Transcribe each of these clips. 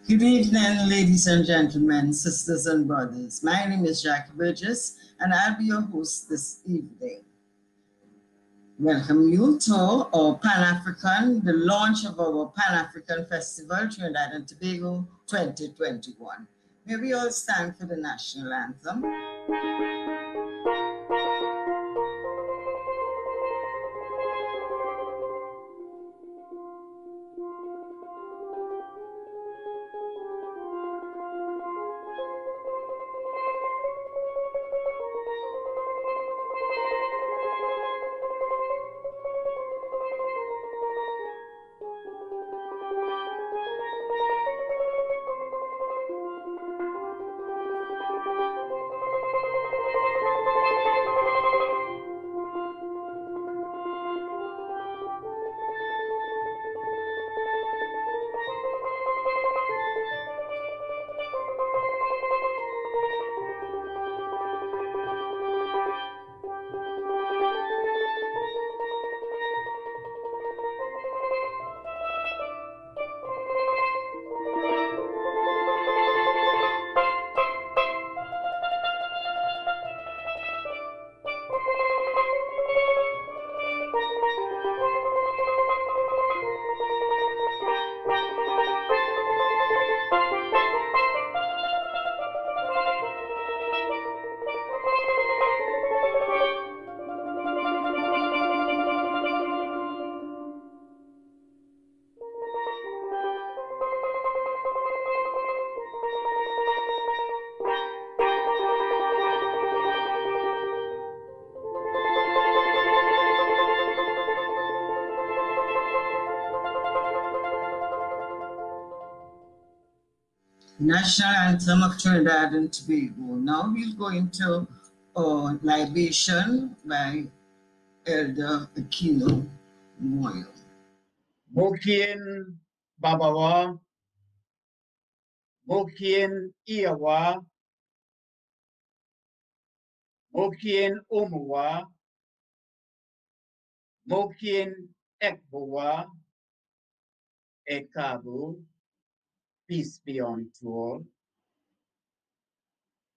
Good evening, ladies and gentlemen, sisters and brothers. My name is 𝐁𝐴𝐵𝐺𝐝, and I'll be your host this evening. Welcome you to our Pan-African, the launch of our Pan-African Festival, Trinidad and Tobago 2021. May we all stand for the national anthem. National Anthem of Trinidad and Tobago. Now we'll go into a libation by Elder 𝐷𝐴𝐻𝐿𝐻𝐿. Mokien Babawa, Mokien Iawa, Mokien Omawa, Mokien Ekbowa, Ekabu, peace be unto all.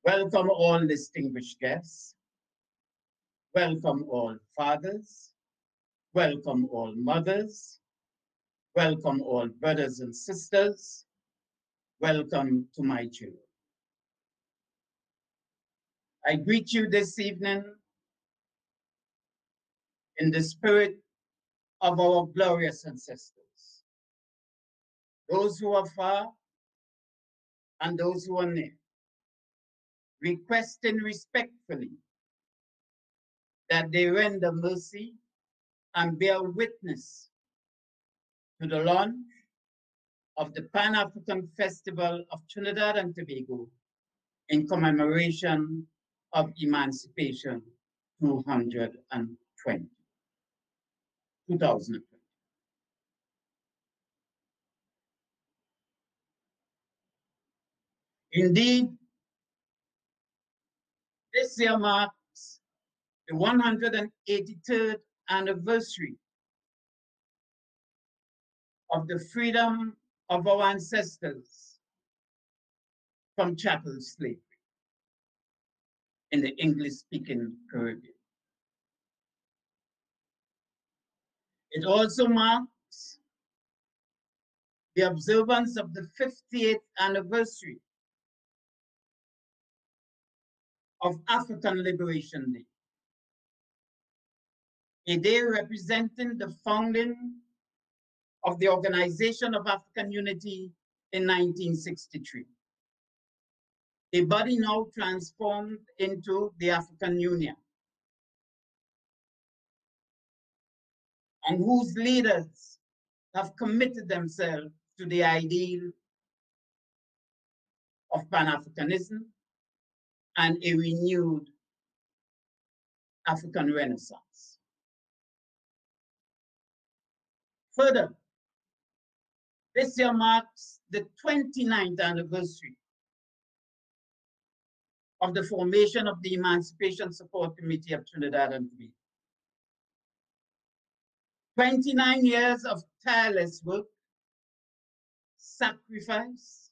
Welcome all distinguished guests. Welcome all fathers. Welcome all mothers. Welcome all brothers and sisters. Welcome to my children. I greet you this evening in the spirit of our glorious ancestors, those who are far and those who are near, requesting respectfully that they render mercy and bear witness to the launch of the Pan-African Festival of Trinidad and Tobago in commemoration of Emancipation 2020. Indeed, this year marks the 183rd anniversary of the freedom of our ancestors from chattel slavery in the English-speaking Caribbean. It also marks the observance of the 58th anniversary of African Liberation Day, a day representing the founding of the Organization of African Unity in 1963, a body now transformed into the African Union, and whose leaders have committed themselves to the ideal of Pan-Africanism and a renewed African Renaissance. Further, this year marks the 29th anniversary of the formation of the Emancipation Support Committee of Trinidad and Tobago. 29 years of tireless work, sacrifice,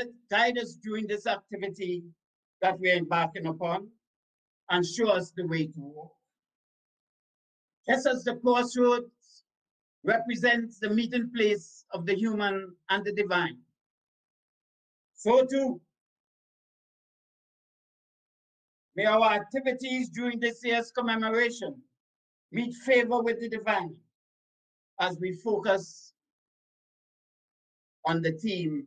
guide us during this activity that we're embarking upon and show us the way to walk. Just as the crossroads represents the meeting place of the human and the divine, so too may our activities during this year's commemoration meet favor with the divine as we focus on the theme,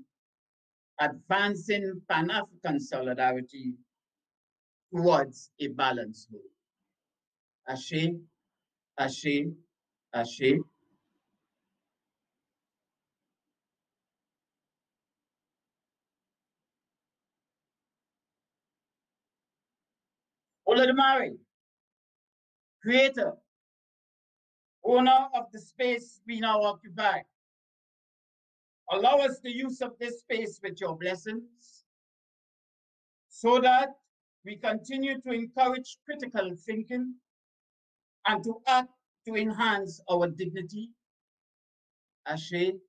advancing Pan-African solidarity towards a balanced world. 𝐴𝐵, 𝐴𝐵, 𝐴𝐵. Olodumare, creator, owner of the space we now occupy, allow us the use of this space with your blessings so that we continue to encourage critical thinking and to act to enhance our dignity. 𝐴𝐵,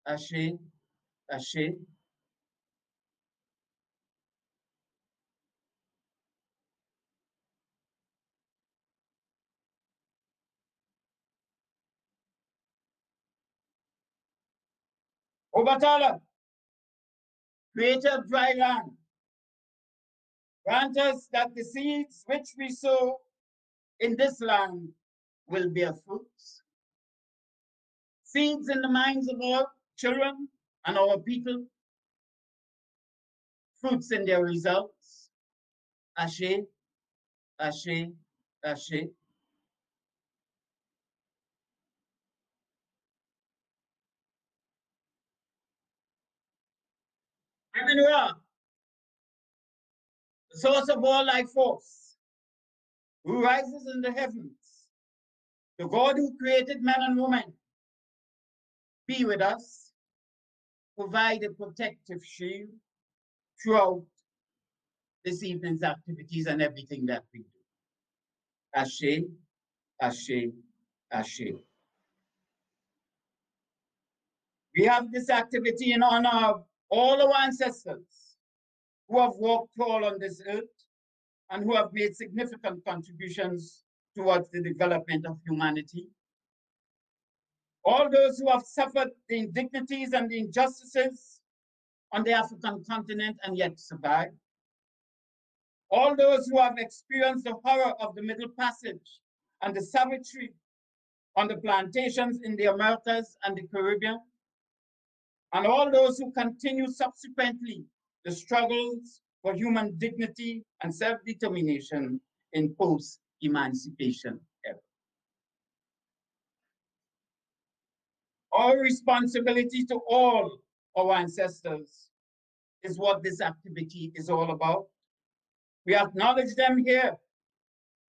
𝐴𝐵, 𝐴𝐵. Obatala, creator of dry land, grant us that the seeds which we sow in this land will bear fruits. Seeds in the minds of our children and our people, fruits in their results. 𝐴𝐵, 𝐴𝐵, 𝐴𝐵. Amenra, the source of all life force, who rises in the heavens, the God who created man and woman, be with us, provide a protective shield throughout this evening's activities and everything that we do. 𝐴𝐵, 𝐴𝐵, 𝐴𝐵. We have this activity in honor of all our ancestors who have walked tall on this earth and who have made significant contributions towards the development of humanity. All those who have suffered the indignities and the injustices on the African continent and yet survived. All those who have experienced the horror of the Middle Passage and the savagery on the plantations in the Americas and the Caribbean. And all those who continue subsequently the struggles for human dignity and self-determination in post-emancipation era. Our responsibility to all our ancestors is what this activity is all about. We acknowledge them here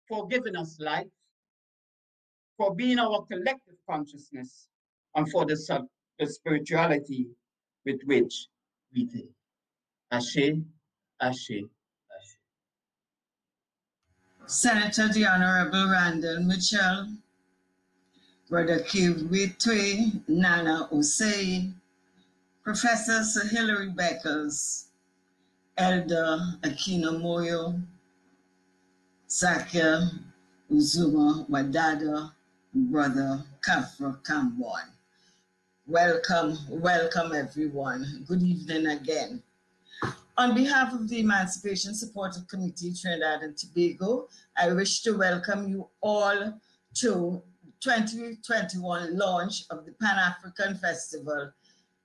for giving us life, for being our collective consciousness, and for the spirituality with which we live. 𝐴𝐶𝐴, 𝐴𝐶𝐴, 𝐴𝐶𝐴. Senator the Honorable Randall Mitchell, Brother 𝐁𝐝𝐤𝐤𝐤𝐤𝐿 Nana Osei, Professor Sir Hilary Beckles, Elder Akina Moyo, Sakia Uzuma Wadada, Brother Kafra Kambon. Welcome, welcome everyone. Good evening again. On behalf of the Emancipation Supportive Committee, Trinidad and Tobago, I wish to welcome you all to 2021 launch of the Pan-African Festival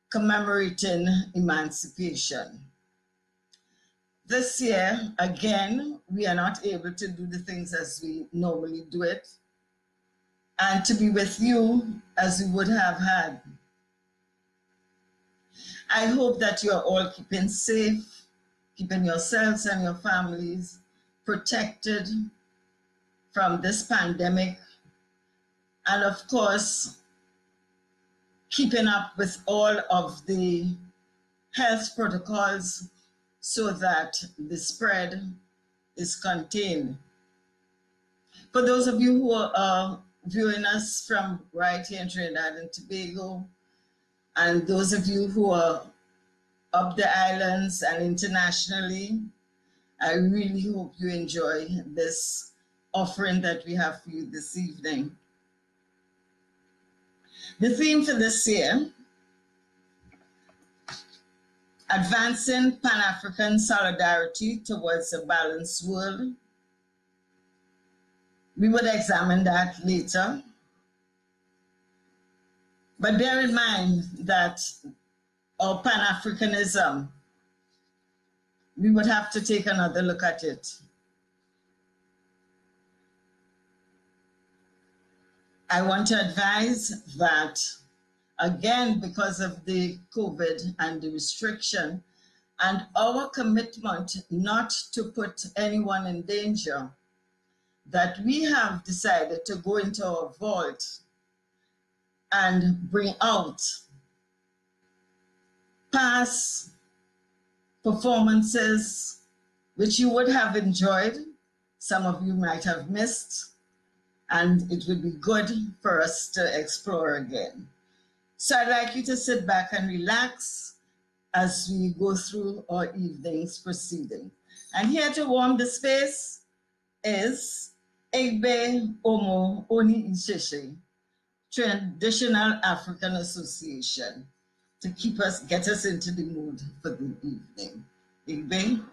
commemorating Emancipation. This year, again, we are not able to do the things as we normally do it, and to be with you as we would have had. I hope that you are all keeping safe, keeping yourselves and your families protected from this pandemic, and of course, keeping up with all of the health protocols so that the spread is contained. For those of you who are viewing us from right here in Trinidad and Tobago, and those of you who are up the islands and internationally, I really hope you enjoy this offering that we have for you this evening. The theme for this year, Advancing Pan-African Solidarity Towards a Balanced World. We would examine that later. But bear in mind that our Pan-Africanism, we would have to take another look at it. I want to advise that, again, because of the COVID and the restriction and our commitment not to put anyone in danger, that we have decided to go into our vault and bring out past performances which you would have enjoyed, some of you might have missed, and it would be good for us to explore again. So I'd like you to sit back and relax as we go through our evening's proceeding. And here to warm the space is Egbe Omo Oni Isheshe, Traditional African Association, to get us into the mood for the evening. Egbe.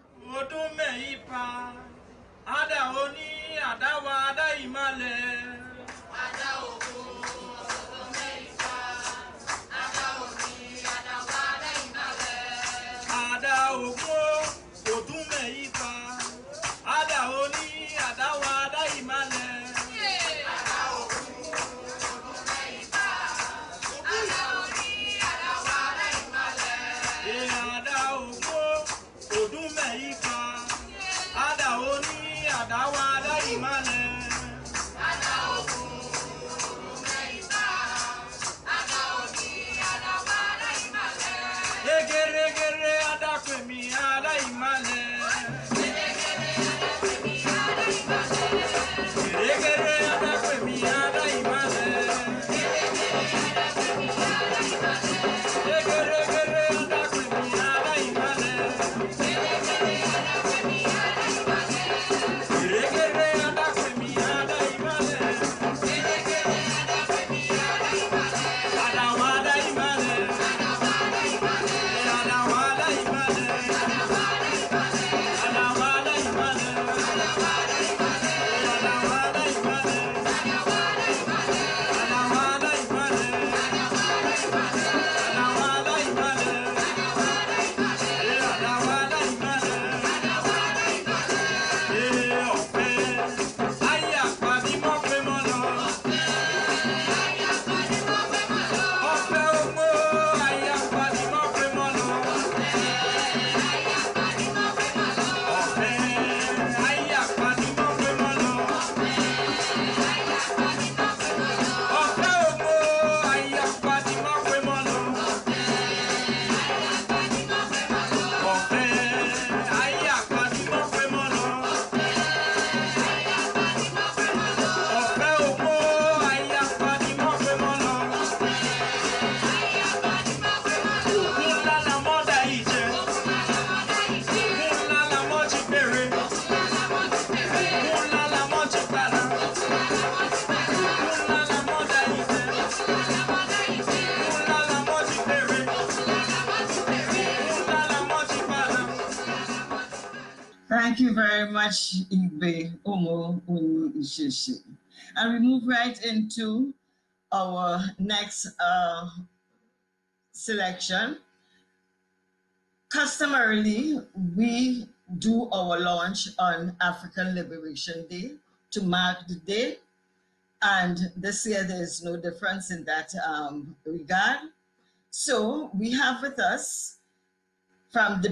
Thank you very much, 𝐷𝐵𝐻𝐻𝐻. And we move right into our next selection. Customarily, we do our launch on African Liberation Day to mark the day. And this year, there is no difference in that regard. So we have with us from the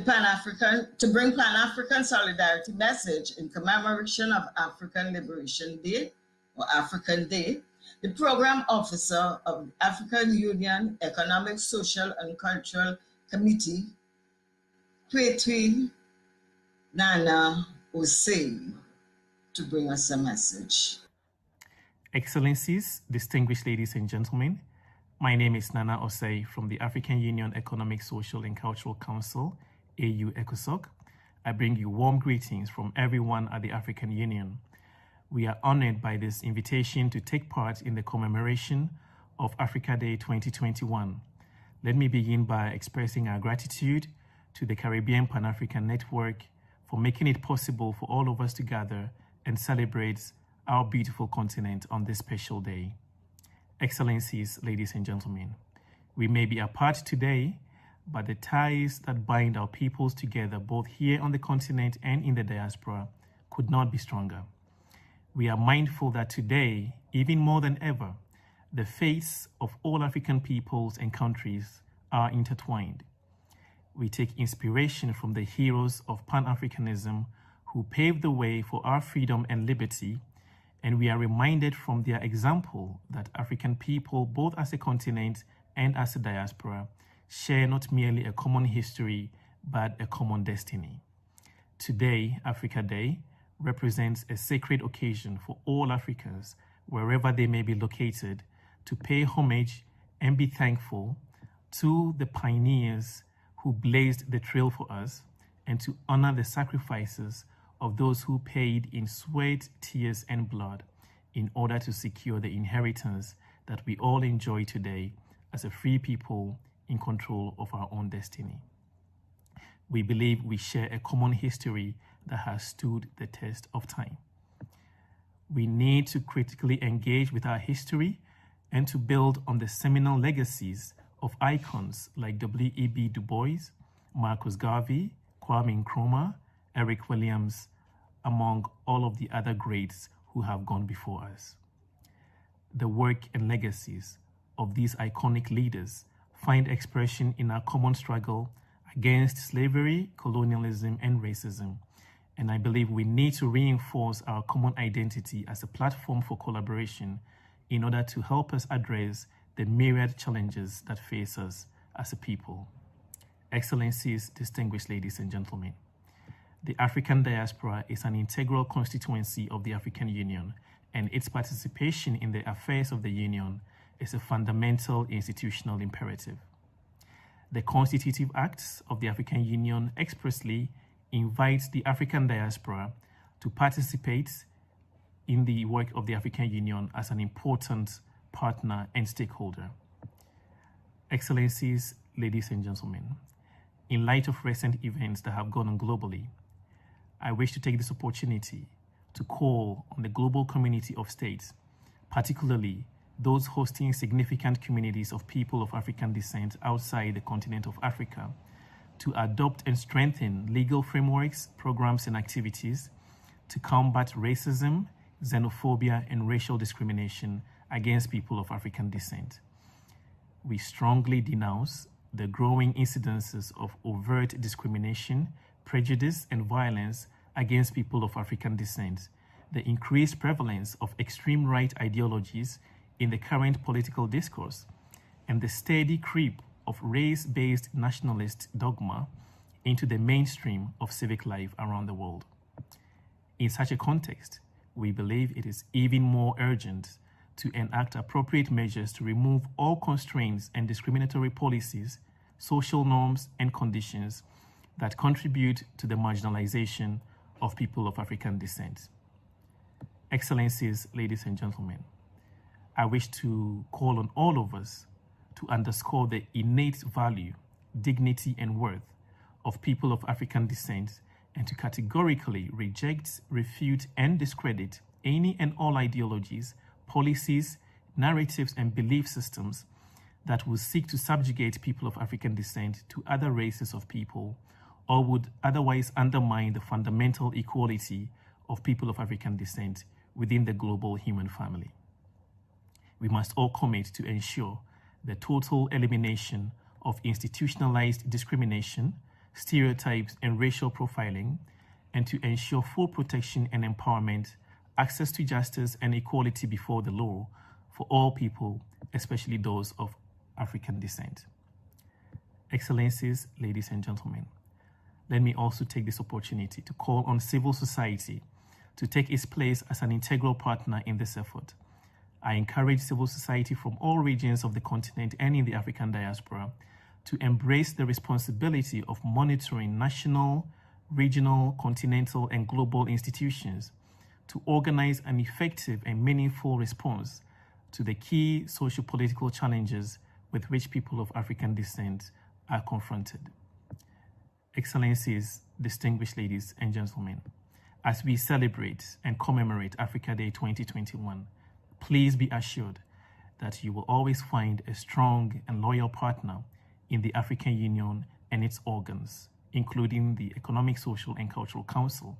to bring Pan-African solidarity message in commemoration of African Liberation Day or African Day, the Program Officer of the African Union Economic, Social and Cultural Committee, 𝐁𝐴𝐻𝐿 Nana Osei, to bring us a message. Excellencies, distinguished ladies and gentlemen, my name is Nana Osei from the African Union Economic, Social and Cultural Council, 𝐴U-ECOSOC. I bring you warm greetings from everyone at the African Union. We are honored by this invitation to take part in the commemoration of Africa Day 2021. Let me begin by expressing our gratitude to the Caribbean Pan-African Network for making it possible for all of us to gather and celebrate our beautiful continent on this special day. Excellencies, ladies and gentlemen, we may be apart today, but the ties that bind our peoples together both here on the continent and in the diaspora could not be stronger. We are mindful that today, even more than ever, the fates of all African peoples and countries are intertwined. We take inspiration from the heroes of Pan-Africanism who paved the way for our freedom and liberty, and we are reminded from their example that African people, both as a continent and as a diaspora, share not merely a common history, but a common destiny. Today, Africa Day, represents a sacred occasion for all Africans, wherever they may be located, to pay homage and be thankful to the pioneers who blazed the trail for us, and to honor the sacrifices of those who paid in sweat, tears, and blood in order to secure the inheritance that we all enjoy today as a free people in control of our own destiny. We believe we share a common history that has stood the test of time. We need to critically engage with our history and to build on the seminal legacies of icons like W.E.B. Du Bois, Marcus Garvey, Kwame Nkrumah, Eric Williams, among all of the other greats who have gone before us. The work and legacies of these iconic leaders find expression in our common struggle against slavery, colonialism, and racism. And I believe we need to reinforce our common identity as a platform for collaboration in order to help us address the myriad challenges that face us as a people. Excellencies, distinguished ladies and gentlemen, the African diaspora is an integral constituency of the African Union, and its participation in the affairs of the Union is a fundamental institutional imperative. The constitutive acts of the African Union expressly invites the African diaspora to participate in the work of the African Union as an important partner and stakeholder. Excellencies, ladies and gentlemen, in light of recent events that have gone on globally, I wish to take this opportunity to call on the global community of states, particularly those hosting significant communities of people of African descent outside the continent of Africa, to adopt and strengthen legal frameworks, programs, and activities to combat racism, xenophobia, and racial discrimination against people of African descent. We strongly denounce the growing incidences of overt discrimination, prejudice, and violence against people of African descent, the increased prevalence of extreme right ideologies in the current political discourse, and the steady creep of race-based nationalist dogma into the mainstream of civic life around the world. In such a context, we believe it is even more urgent to enact appropriate measures to remove all constraints and discriminatory policies, social norms, and conditions that contribute to the marginalization of people of African descent. Excellencies, ladies and gentlemen, I wish to call on all of us to underscore the innate value, dignity, and worth of people of African descent and to categorically reject, refute, and discredit any and all ideologies, policies, narratives, and belief systems that will seek to subjugate people of African descent to other races of people or would otherwise undermine the fundamental equality of people of African descent within the global human family. We must all commit to ensure the total elimination of institutionalized discrimination, stereotypes, and racial profiling, and to ensure full protection and empowerment, access to justice, and equality before the law for all people, especially those of African descent. Excellencies, ladies and gentlemen, let me also take this opportunity to call on civil society to take its place as an integral partner in this effort. I encourage civil society from all regions of the continent and in the African diaspora to embrace the responsibility of monitoring national, regional, continental, and global institutions to organize an effective and meaningful response to the key socio-political challenges with which people of African descent are confronted. Excellencies, distinguished ladies and gentlemen, as we celebrate and commemorate Africa Day 2021, please be assured that you will always find a strong and loyal partner in the African Union and its organs, including the Economic, Social, and Cultural Council,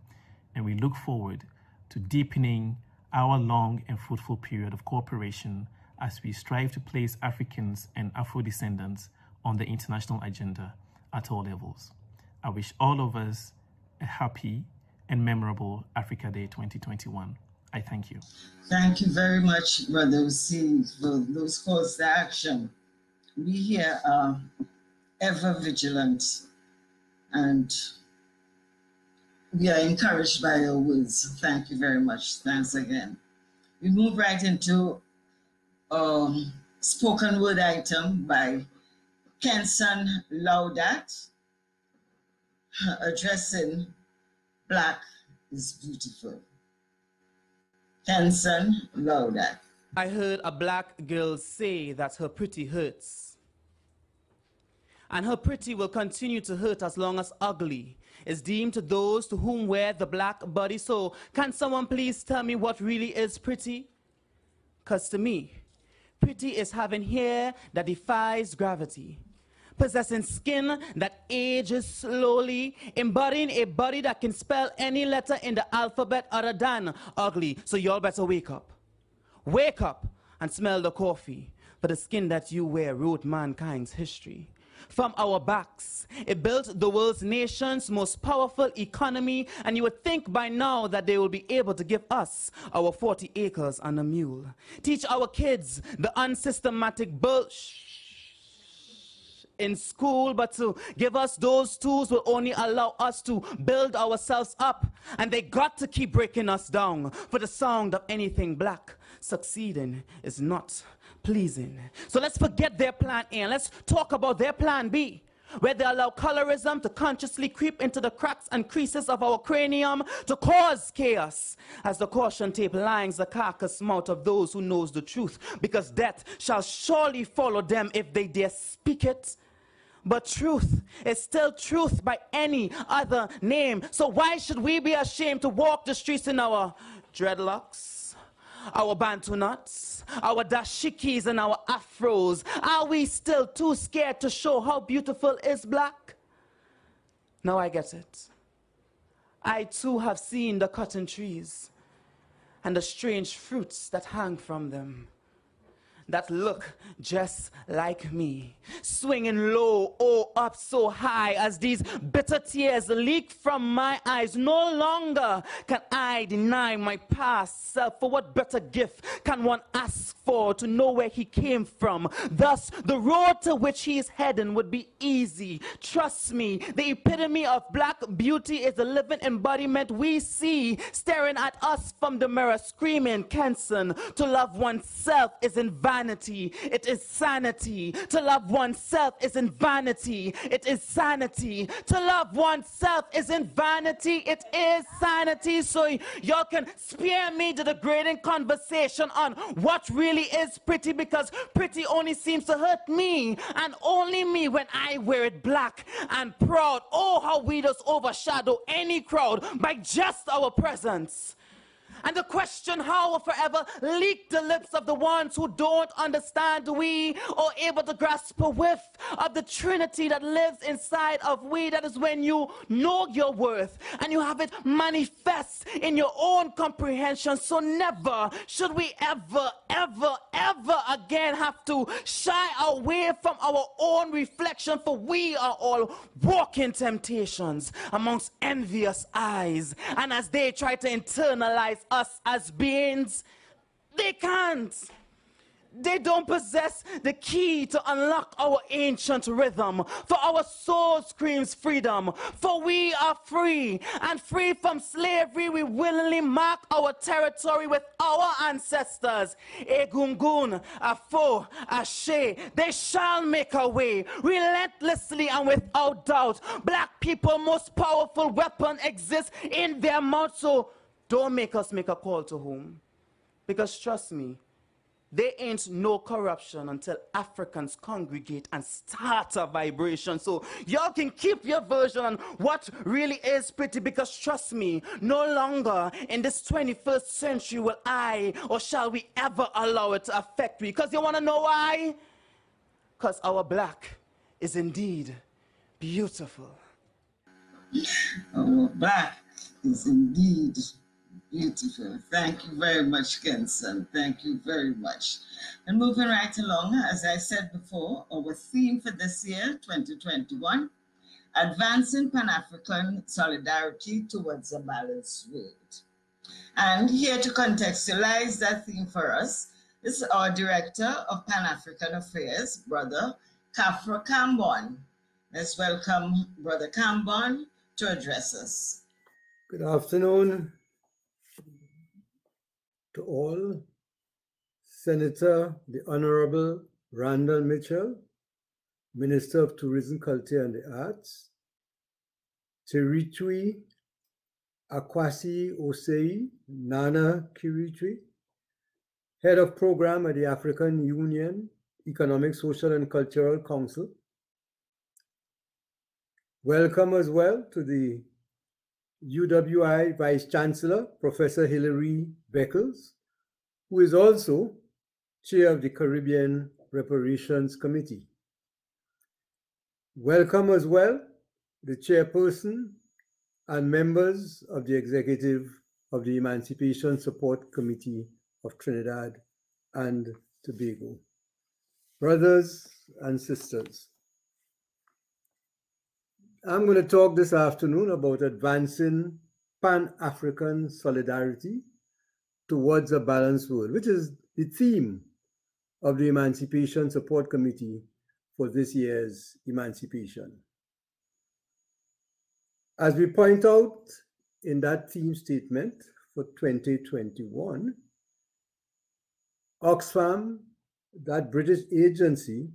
and we look forward to deepening our long and fruitful period of cooperation as we strive to place Africans and Afro-descendants on the international agenda at all levels. I wish all of us a happy and memorable Africa Day 2021. I thank you. Thank you very much, Brother Hussein, for those calls to action. We here are ever vigilant, and we are encouraged by your words. Thank you very much. Thanks again. We move right into spoken word item by 𝐁𝐚𝐥𝐽𝐻, addressing Black is Beautiful. 𝐁𝐚𝐥𝐽𝐻. I heard a black girl say that her pretty hurts. And her pretty will continue to hurt as long as ugly is deemed to those to whom wear the black body. So can someone please tell me what really is pretty? Because to me, pretty is having hair that defies gravity, possessing skin that ages slowly, embodying a body that can spell any letter in the alphabet other than ugly. So y'all better wake up. Wake up and smell the coffee, for the skin that you wear wrote mankind's history. From our backs, it built the world's nation's most powerful economy, and you would think by now that they will be able to give us our 40 acres and a mule. Teach our kids the unsystematic bullshit in school, but to give us those tools will only allow us to build ourselves up, and they got to keep breaking us down, for the sound of anything black succeeding is not pleasing. So let's forget their plan A and let's talk about their plan B, where they allow colorism to consciously creep into the cracks and creases of our cranium to cause chaos, as the caution tape lines the carcass mouth of those who knows the truth, because death shall surely follow them if they dare speak it. But truth is still truth by any other name. So why should we be ashamed to walk the streets in our dreadlocks, our bantu knots, our dashikis, and our afros? Are we still too scared to show how beautiful is black? Now I get it. I too have seen the cotton trees and the strange fruits that hang from them, that look just like me, swinging low or up so high as these bitter tears leak from my eyes. No longer can I deny my past self, for what better gift can one ask for to know where he came from? Thus, the road to which he is heading would be easy. Trust me, the epitome of black beauty is the living embodiment we see staring at us from the mirror, screaming, "Kenson, to love oneself is invaluable. vanity, it is sanity. To love oneself isn't vanity, it is sanity. To love oneself isn't vanity, it is sanity. So y'all can spare me the degrading conversation on what really is pretty, because pretty only seems to hurt me, and only me, when I wear it black and proud. Oh, how we just overshadow any crowd by just our presence. And the question how will forever leak the lips of the ones who don't understand we, or able to grasp a whiff of the Trinity that lives inside of we. That is when you know your worth and you have it manifest in your own comprehension. So never should we ever, ever, ever again have to shy away from our own reflection, for we are all walking temptations amongst envious eyes. And as they try to internalize us as beings, they can't. They don't possess the key to unlock our ancient rhythm. For our soul screams freedom. For we are free, and free from slavery. We willingly mark our territory with our ancestors. Egungun, Afo, Ashe, they shall make a way, relentlessly and without doubt. Black people's most powerful weapon exists in their mouth. So don't make us make a call to whom, because trust me, there ain't no corruption until Africans congregate and start a vibration. So y'all can keep your version on what really is pretty, because trust me, no longer in this 21st century will I, or shall we ever allow it to affect me. Because you want to know why? Because our black is indeed beautiful. Our black is indeed beautiful. Thank you very much, Kenson. Thank you very much. And moving right along, as I said before, our theme for this year, 2021, advancing Pan-African solidarity towards a balanced world. And here to contextualize that theme for us is our Director of Pan-African Affairs, Brother Kafra Kambon. Let's welcome Brother Kambon to address us. Good afternoon to all. Senator, the Honorable Randall Mitchell, Minister of Tourism, Culture and the Arts, Tiritwi Akwasi Osei Nana Kiritwi, Head of Program at the African Union Economic, Social and Cultural Council. Welcome as well to the UWI Vice Chancellor, Professor Hilary Beckles, who is also Chair of the Caribbean Reparations Committee. Welcome as well the Chairperson and members of the Executive of the Emancipation Support Committee of Trinidad and Tobago. Brothers and sisters, I'm going to talk this afternoon about advancing Pan-African solidarity towards a balanced world, which is the theme of the Emancipation Support Committee for this year's Emancipation. As we point out in that theme statement for 2021, Oxfam, that British agency,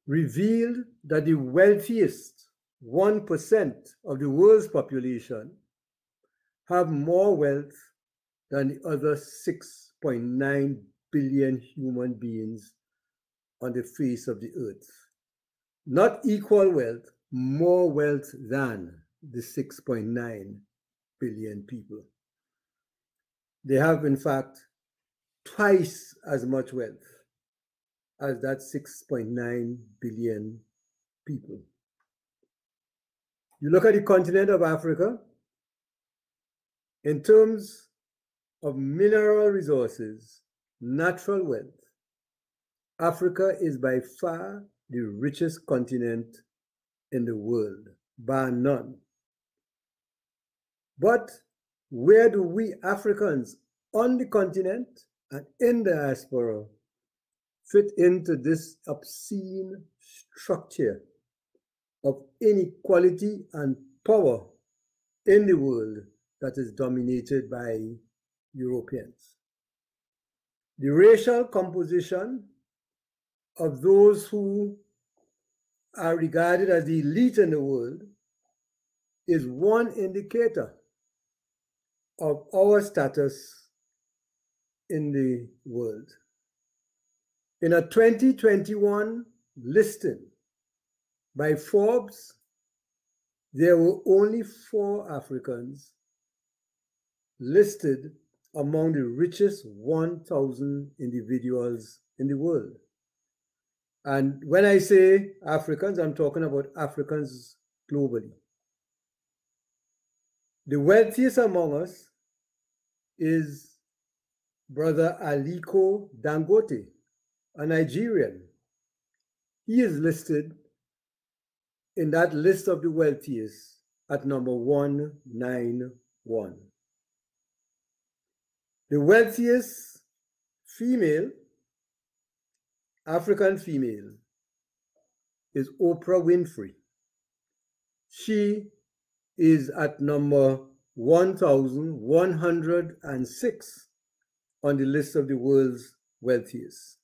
revealed that the wealthiest 1% of the world's population have more wealth than the other 6.9 billion human beings on the face of the earth. Not equal wealth, more wealth than the 6.9 billion people. They have, in fact, twice as much wealth as that 6.9 billion people. You look at the continent of Africa, in terms of mineral resources, natural wealth, Africa is by far the richest continent in the world, bar none. But where do we Africans on the continent and in diaspora fit into this obscene structure of inequality and power in the world that is dominated by Europeans? The racial composition of those who are regarded as the elite in the world is one indicator of our status in the world. In a 2021 listing by Forbes, there were only 4 Africans listed among the richest 1,000 individuals in the world. And when I say Africans, I'm talking about Africans globally. The wealthiest among us is Brother Aliko Dangote, a Nigerian. He is listed in that list of the wealthiest at number 191. The wealthiest female, African female, is Oprah Winfrey. She is at number 1,106 on the list of the world's wealthiest.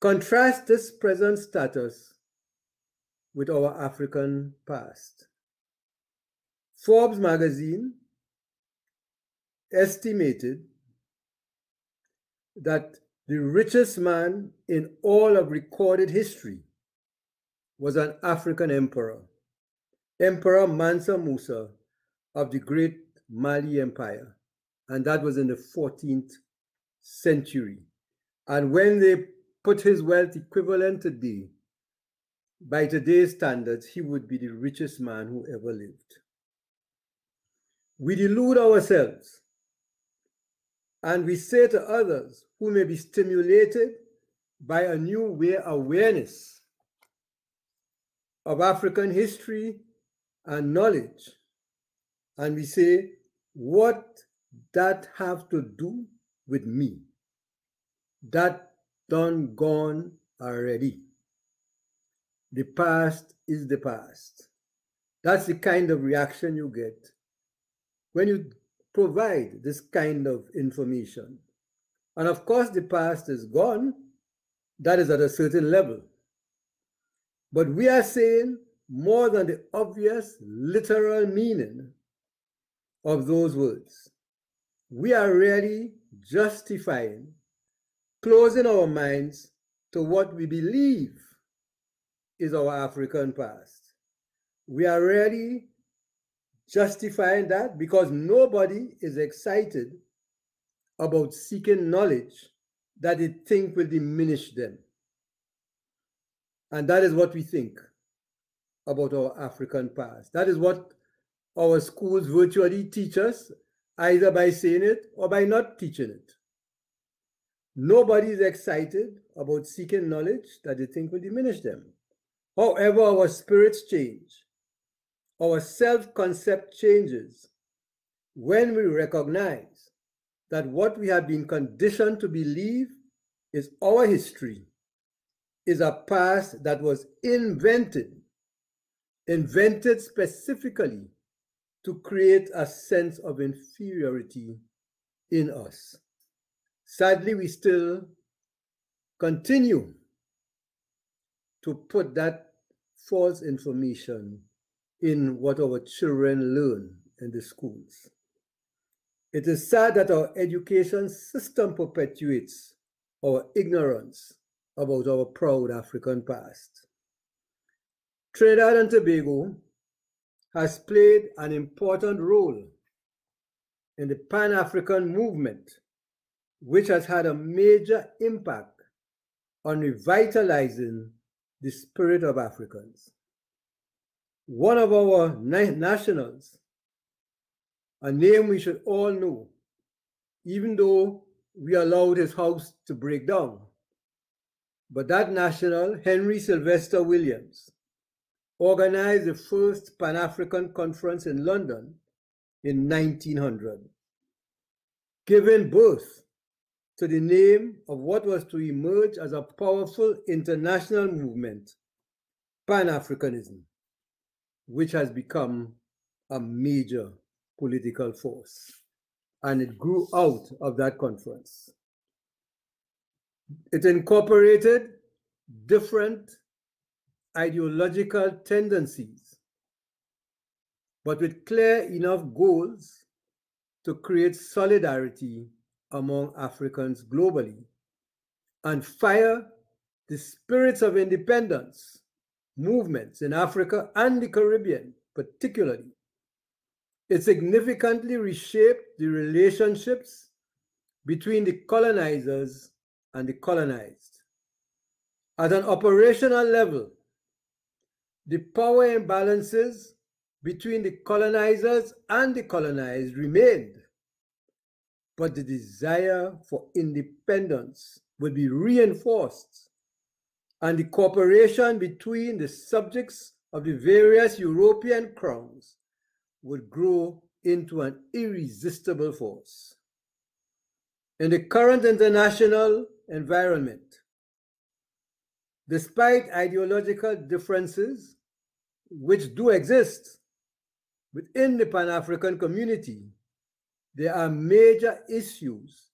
Contrast this present status with our African past. Forbes magazine estimated that the richest man in all of recorded history was an African emperor, Emperor Mansa Musa of the great Mali Empire, and that was in the 14th century. And when they put his wealth equivalent today, by today's standards, he would be the richest man who ever lived. We delude ourselves, and we say to others who may be stimulated by a new awareness of African history and knowledge, and we say, what that have to do with me? That done gone already. The past is the past. That's the kind of reaction you get when you provide this kind of information. And of course, the past is gone. That is at a certain level. But we are saying more than the obvious literal meaning of those words. We are really justifying closing our minds to what we believe is our African past. We are really justifying that because nobody is excited about seeking knowledge that they think will diminish them. And that is what we think about our African past. That is what our schools virtually teach us, either by saying it or by not teaching it. Nobody is excited about seeking knowledge that they think will diminish them. However, our spirits change, our self-concept changes when we recognize that what we have been conditioned to believe is our history is a past that was invented specifically to create a sense of inferiority in us. Sadly, we still continue to put that false information in what our children learn in the schools. It is sad that our education system perpetuates our ignorance about our proud African past. Trinidad and Tobago has played an important role in the Pan-African movement, which has had a major impact on revitalizing the spirit of Africans. One of our nationals, a name we should all know, even though we allowed his house to break down, but that national, Henry Sylvester Williams, organized the first Pan-African conference in London in 1900, giving birth to the name of what was to emerge as a powerful international movement, Pan-Africanism, which has become a major political force. And it grew out of that conference. It incorporated different ideological tendencies, but with clear enough goals to create solidarity among Africans globally and fire the spirits of independence movements in Africa and the Caribbean particularly. It significantly reshaped the relationships between the colonizers and the colonized. At an operational level, the power imbalances between the colonizers and the colonized remained, but the desire for independence would be reinforced, and the cooperation between the subjects of the various European crowns would grow into an irresistible force. In the current international environment, despite ideological differences which do exist within the Pan-African community, there are major issues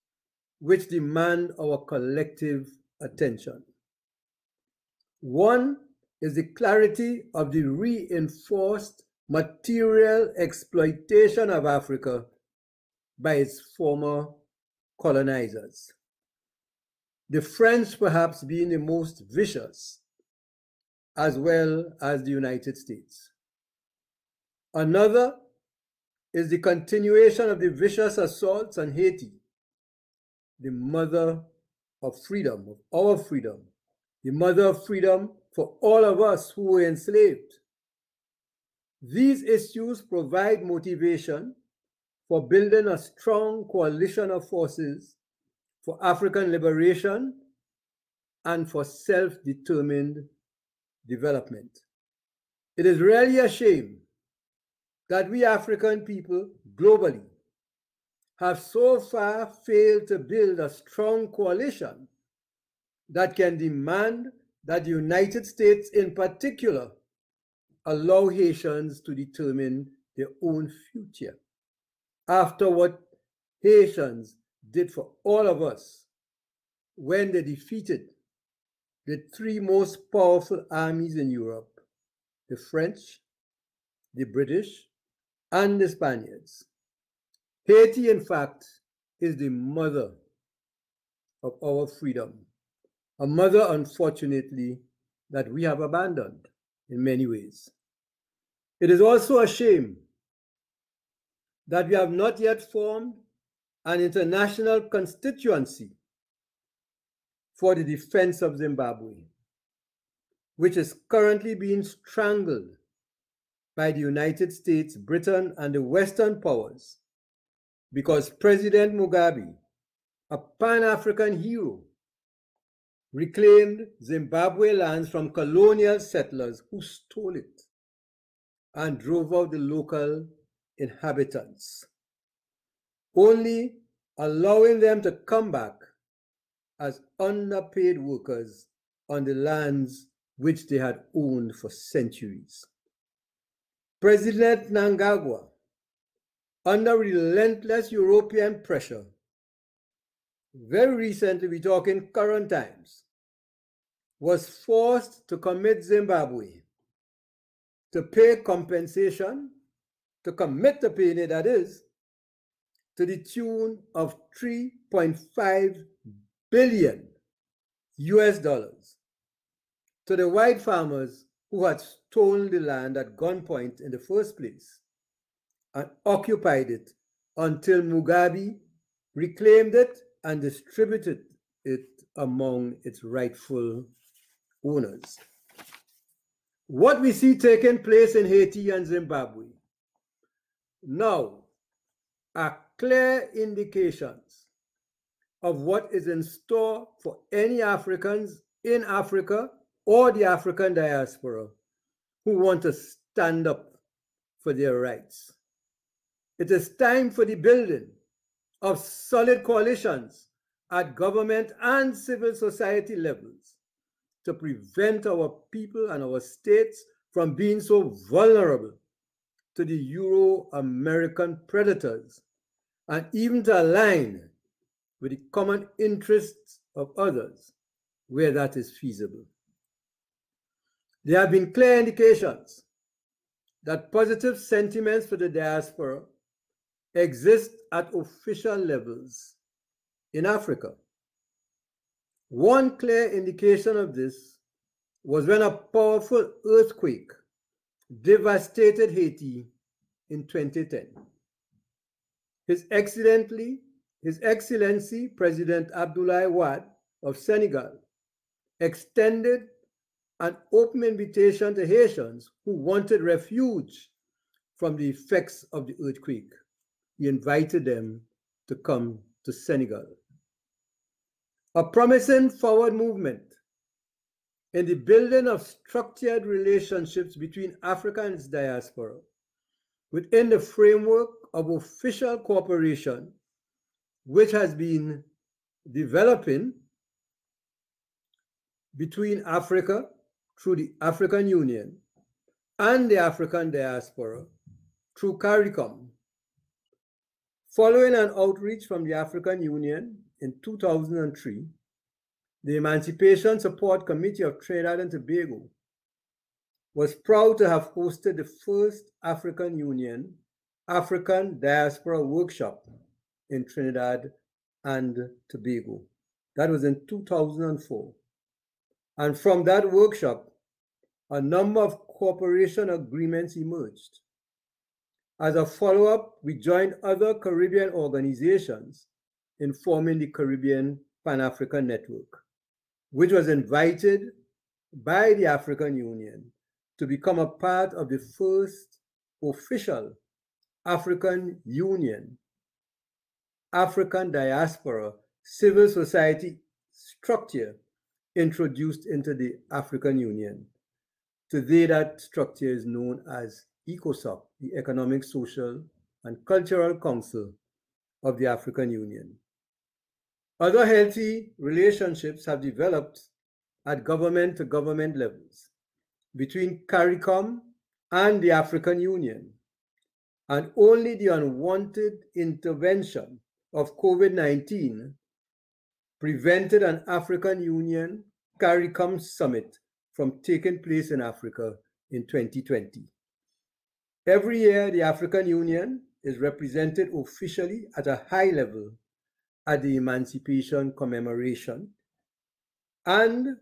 which demand our collective attention. One is the clarity of the reinforced material exploitation of Africa by its former colonizers, the French perhaps being the most vicious, as well as the United States. Another is the continuation of the vicious assaults on Haiti, the mother of freedom, of our freedom, the mother of freedom for all of us who were enslaved. These issues provide motivation for building a strong coalition of forces for African liberation and for self-determined development. It is really a shame that we African people globally have so far failed to build a strong coalition that can demand that the United States in particular allow Haitians to determine their own future after what Haitians did for all of us when they defeated the three most powerful armies in Europe, the French, the British, and the Spaniards. Haiti, in fact, is the mother of our freedom, a mother, unfortunately, that we have abandoned in many ways. It is also a shame that we have not yet formed an international constituency for the defense of Zimbabwe, which is currently being strangled by the United States, Britain, and the Western powers because President Mugabe, a Pan-African hero, reclaimed Zimbabwe lands from colonial settlers who stole it and drove out the local inhabitants, only allowing them to come back as underpaid workers on the lands which they had owned for centuries. President Mnangagwa, under relentless European pressure, very recently, we're talking current times, was forced to commit Zimbabwe to pay compensation, to commit to paying it, that is, to the tune of $3.5 billion to the white farmers who had stolen the land at gunpoint in the first place and occupied it until Mugabe reclaimed it and distributed it among its rightful owners. What we see taking place in Haiti and Zimbabwe now are clear indications of what is in store for any Africans in Africa or the African diaspora who want to stand up for their rights. It is time for the building of solid coalitions at government and civil society levels to prevent our people and our states from being so vulnerable to the Euro-American predators, and even to align with the common interests of others where that is feasible. There have been clear indications that positive sentiments for the diaspora exist at official levels in Africa. One clear indication of this was when a powerful earthquake devastated Haiti in 2010. His Excellency President Abdoulaye Wade of Senegal extended an open invitation to Haitians who wanted refuge from the effects of the earthquake. He invited them to come to Senegal. A promising forward movement in the building of structured relationships between Africa and its diaspora within the framework of official cooperation, which has been developing between Africa through the African Union and the African diaspora through CARICOM. Following an outreach from the African Union in 2003, the Emancipation Support Committee of Trinidad and Tobago was proud to have hosted the first African Union African Diaspora Workshop in Trinidad and Tobago. That was in 2004. And from that workshop, a number of cooperation agreements emerged. As a follow-up, we joined other Caribbean organizations in forming the Caribbean Pan-African Network, which was invited by the African Union to become a part of the first official African Union, African Diaspora civil society structure introduced into the African Union. Today, that structure is known as ECOSOC, the Economic, Social, and Cultural Council of the African Union. Other healthy relationships have developed at government-to-government levels between CARICOM and the African Union, and only the unwanted intervention of COVID-19 prevented an African Union CARICOM summit from taking place in Africa in 2020. Every year, the African Union is represented officially at a high level at the Emancipation commemoration, and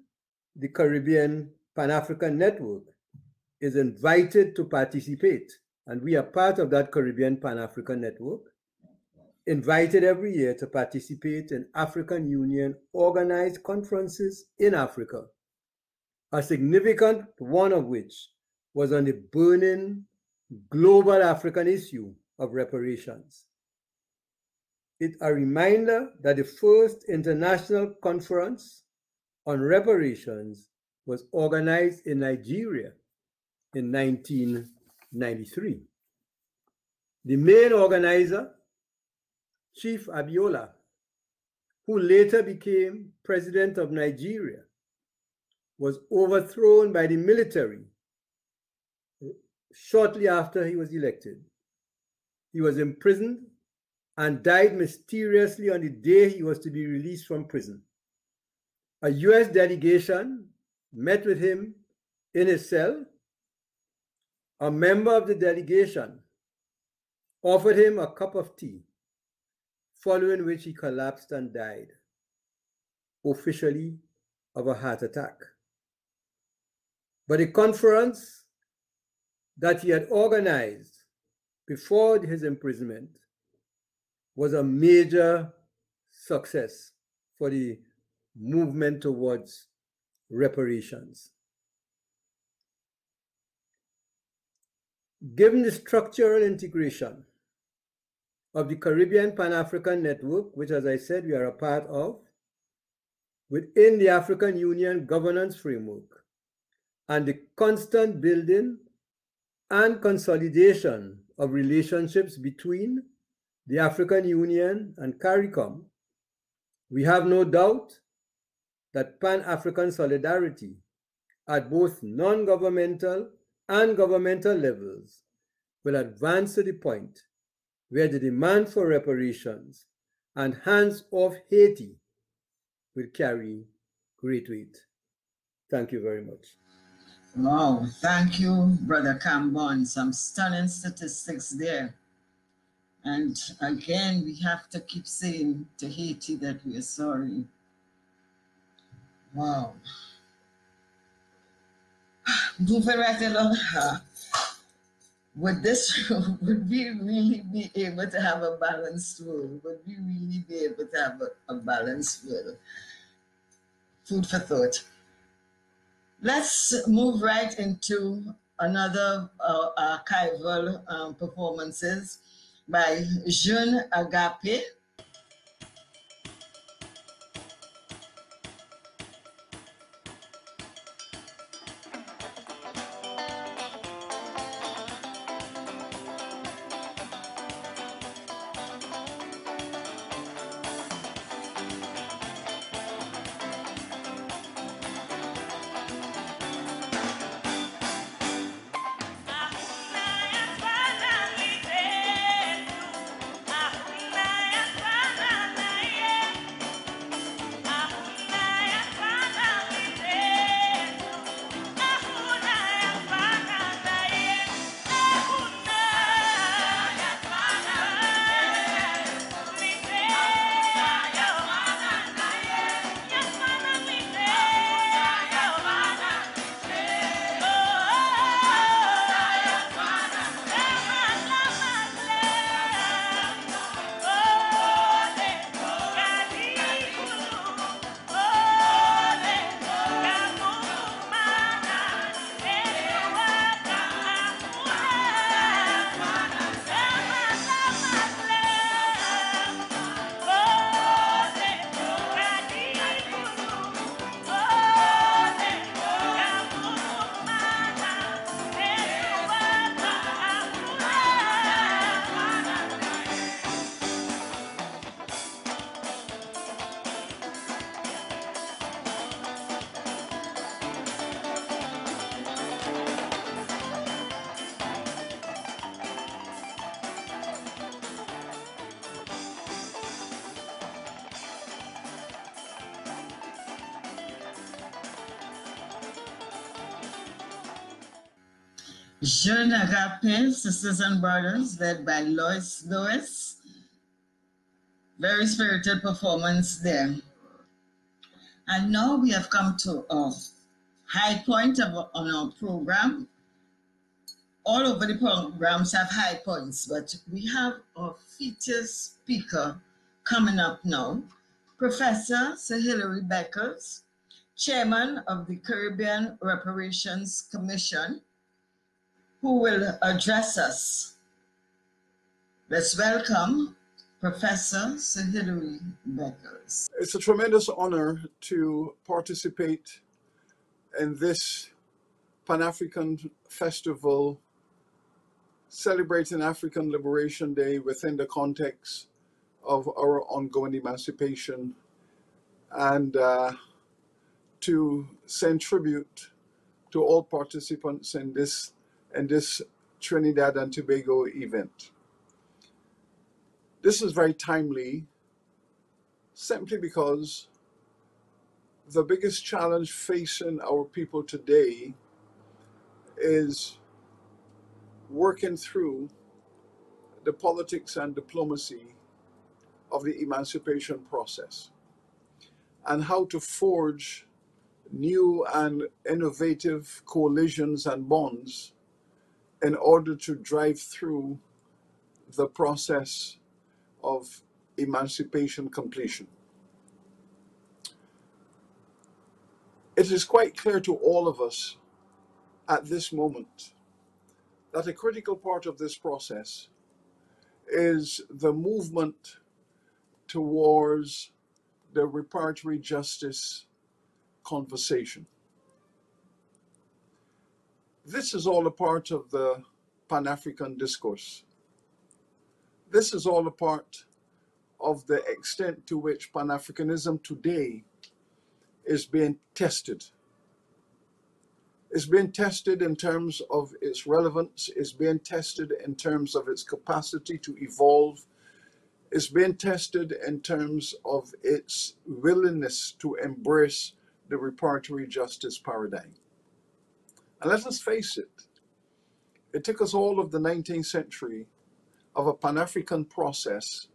the Caribbean Pan-African Network is invited to participate, and we are part of that Caribbean Pan-African Network, invited every year to participate in African Union organized conferences in Africa, a significant one of which was on the burning global African issue of reparations. It's a reminder that the first international conference on reparations was organized in Nigeria in 1993. The main organizer, Chief Abiola, who later became president of Nigeria, was overthrown by the military shortly after he was elected. He was imprisoned and died mysteriously on the day he was to be released from prison. A US delegation met with him in his cell. A member of the delegation offered him a cup of tea, following which he collapsed and died, officially of a heart attack. But the conference that he had organized before his imprisonment was a major success for the movement towards reparations. Given the structural integration of the Caribbean Pan-African Network, which, as I said, we are a part of, within the African Union governance framework, and the constant building and consolidation of relationships between the African Union and CARICOM, we have no doubt that Pan-African solidarity at both non-governmental and governmental levels will advance to the point where the demand for reparations and hands-off Haiti will carry great weight. Thank you very much. Wow, thank you, Brother Cambon. Some stunning statistics there. And again, we have to keep saying to Haiti that we are sorry. Wow. Moving right along, would we really be able to have a balanced world? Would we really be able to have a balanced world? Food for thought. Let's move right into another archival performances by 𝐁𝐚𝐥𝐝. 𝐁𝐚𝐥𝐝, Sisters and Brothers, led by Lois. Very spirited performance there. And now we have come to a high point on our program. All over the programs have high points, but we have our featured speaker coming up now, Professor Sir Hilary Beckles, Chairman of the Caribbean Reparations Commission, who will address us. Let's welcome Professor Sir Hilary Beckles. It's a tremendous honor to participate in this Pan-African festival celebrating African Liberation Day within the context of our ongoing emancipation, and to send tribute to all participants in this Trinidad and Tobago event. This is very timely simply because the biggest challenge facing our people today is working through the politics and diplomacy of the emancipation process and how to forge new and innovative coalitions and bonds in order to drive through the process of emancipation completion. It is quite clear to all of us at this moment that a critical part of this process is the movement towards the reparatory justice conversation. This is all a part of the Pan-African discourse. This is all a part of the extent to which Pan-Africanism today is being tested. It's being tested in terms of its relevance, it's being tested in terms of its capacity to evolve, it's being tested in terms of its willingness to embrace the reparatory justice paradigm. And let us face it, it took us all of the 19th century of a Pan-African process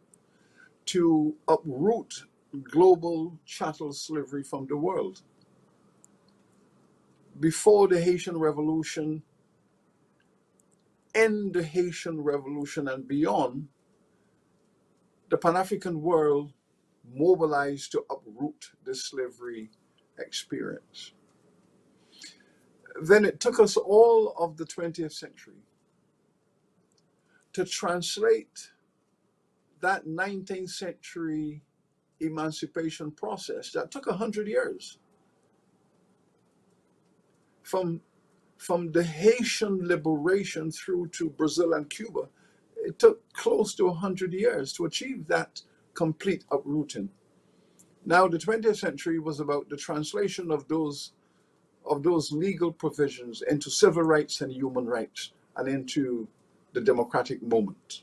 to uproot global chattel slavery from the world. Before the Haitian Revolution, in the Haitian Revolution and beyond, the Pan-African world mobilized to uproot this slavery experience. Then it took us all of the 20th century to translate that 19th century emancipation process that took 100 years. From the Haitian liberation through to Brazil and Cuba, it took close to 100 years to achieve that complete uprooting. Now, the 20th century was about the translation of those legal provisions into civil rights and human rights and into the democratic moment.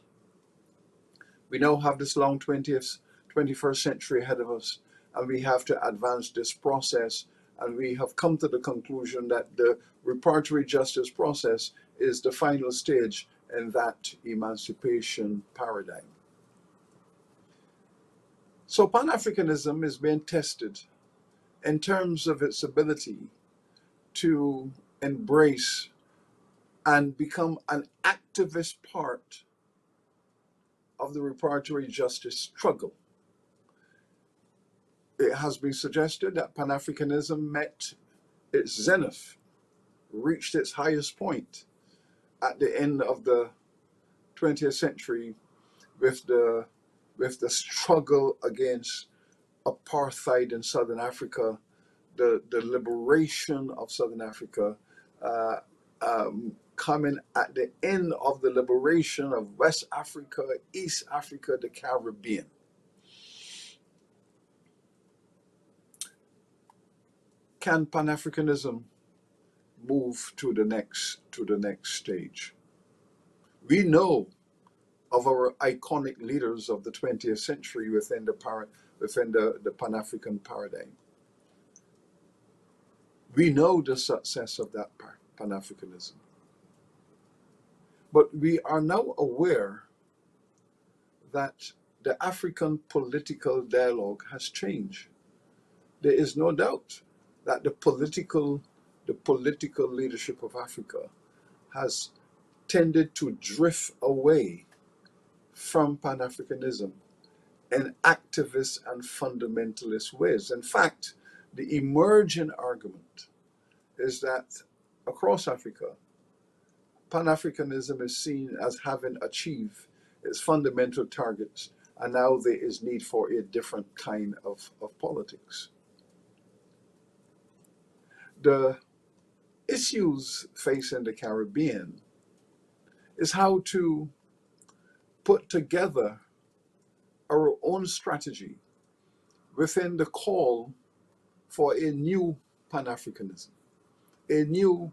We now have this long 21st century ahead of us, and we have to advance this process. And we have come to the conclusion that the reparatory justice process is the final stage in that emancipation paradigm. So Pan-Africanism is being tested in terms of its ability to embrace and become an activist part of the reparatory justice struggle. It has been suggested that Pan-Africanism met its zenith, reached its highest point at the end of the 20th century with the struggle against apartheid in Southern Africa, the liberation of Southern Africa, coming at the end of the liberation of West Africa, East Africa, the Caribbean. Can Pan-Africanism move to the next stage? We know of our iconic leaders of the 20th century within the Pan-African paradigm. We know the success of that Pan-Africanism. But we are now aware that the African political dialogue has changed. There is no doubt that the political leadership of Africa has tended to drift away from Pan-Africanism in activist and fundamentalist ways. In fact, the emerging argument is that across Africa, Pan-Africanism is seen as having achieved its fundamental targets, and now there is need for a different kind of politics. The issues facing the Caribbean is how to put together our own strategy within the call for a new Pan-Africanism, a new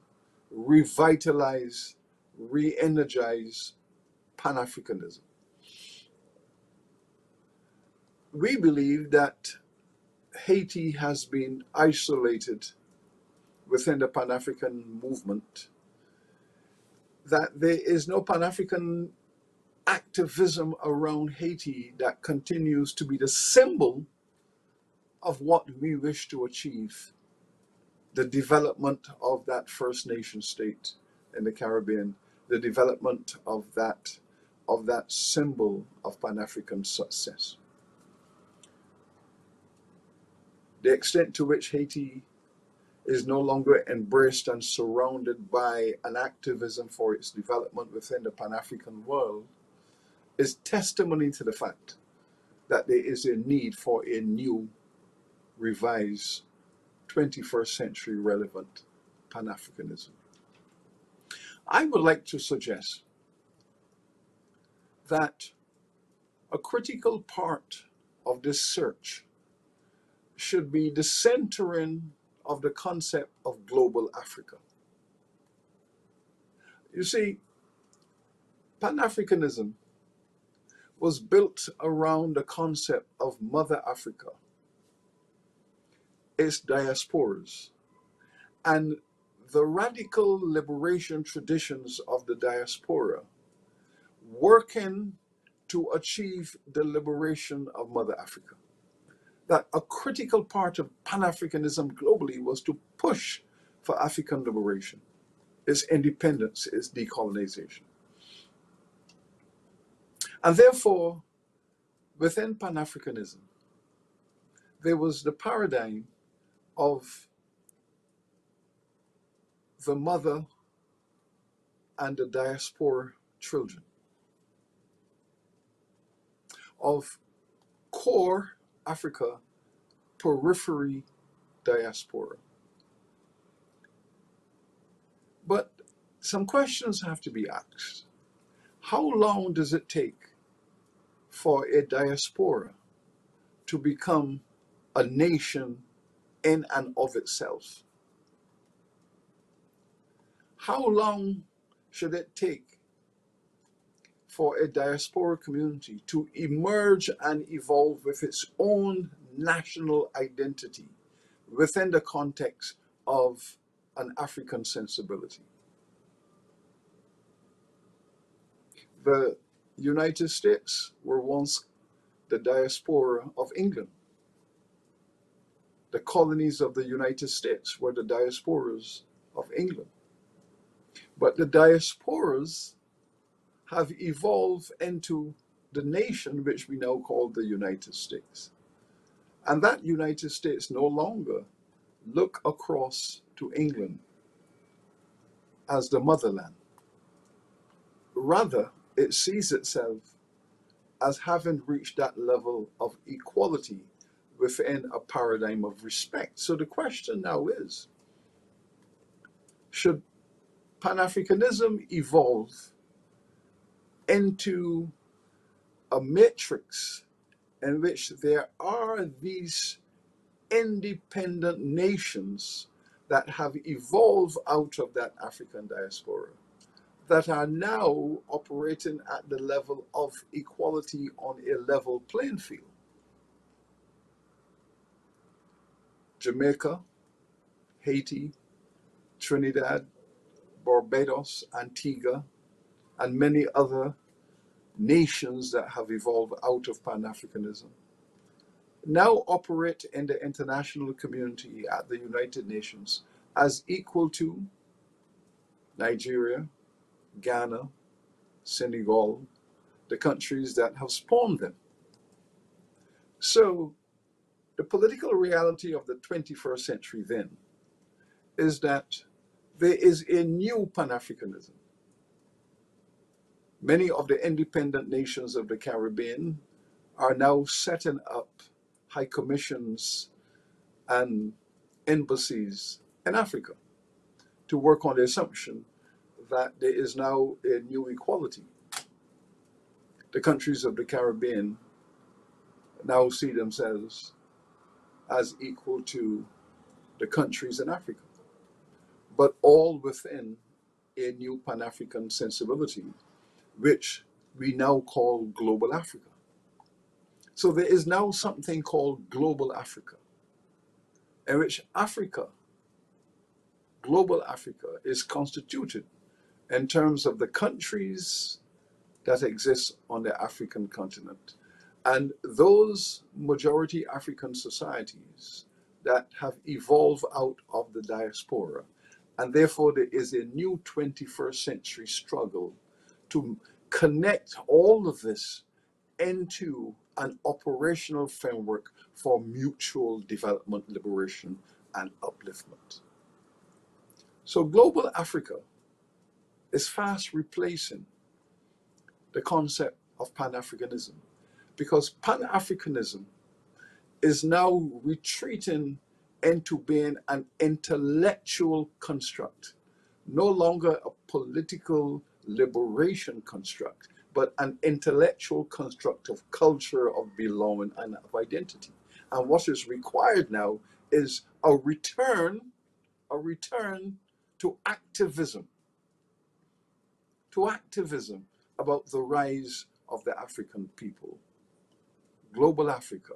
revitalized, re-energized Pan-Africanism. We believe that Haiti has been isolated within the Pan-African movement, that there is no Pan-African activism around Haiti that continues to be the symbol of what we wish to achieve, the development of that First Nation state in the Caribbean, the development of that symbol of Pan-African success. The extent to which Haiti is no longer embraced and surrounded by an activism for its development within the Pan-African world is testimony to the fact that there is a need for a new, revised, 21st century relevant Pan-Africanism. I would like to suggest that a critical part of this search should be the centering of the concept of global Africa. You see, Pan-Africanism was built around the concept of Mother Africa, its diasporas, and the radical liberation traditions of the diaspora working to achieve the liberation of Mother Africa. That a critical part of Pan-Africanism globally was to push for African liberation, its independence, its decolonization. And therefore, within Pan-Africanism, there was the paradigm of the mother and the diaspora children, of core Africa, periphery diaspora. But some questions have to be asked. How long does it take for a diaspora to become a nation in and of itself? How long should it take for a diaspora community to emerge and evolve with its own national identity within the context of an African sensibility? The United States were once the diaspora of England. The colonies of the United States were the diasporas of England. But the diasporas have evolved into the nation which we now call the United States. And that United States no longer look across to England as the motherland. Rather, it sees itself as having reached that level of equality within a paradigm of respect. So the question now is, should Pan-Africanism evolve into a matrix in which there are these independent nations that have evolved out of that African diaspora, that are now operating at the level of equality on a level playing field? Jamaica, Haiti, Trinidad, Barbados, Antigua, and many other nations that have evolved out of Pan-Africanism now operate in the international community at the United Nations as equal to Nigeria, Ghana, Senegal, the countries that have spawned them. So the political reality of the 21st century then is that there is a new Pan-Africanism. Many of the independent nations of the Caribbean are now setting up high commissions and embassies in Africa to work on the assumption that there is now a new equality. The countries of the Caribbean now see themselves as equal to the countries in Africa, but all within a new Pan-African sensibility, which we now call Global Africa. So there is now something called Global Africa, in which Africa, Global Africa, is constituted in terms of the countries that exist on the African continent. And those majority African societies that have evolved out of the diaspora. And therefore there is a new 21st century struggle to connect all of this into an operational framework for mutual development, liberation, and upliftment. So Global Africa is fast replacing the concept of Pan-Africanism, because Pan-Africanism is now retreating into being an intellectual construct, no longer a political liberation construct, but an intellectual construct of culture, of belonging, and of identity. And what is required now is a return to activism about the rise of the African people. Global Africa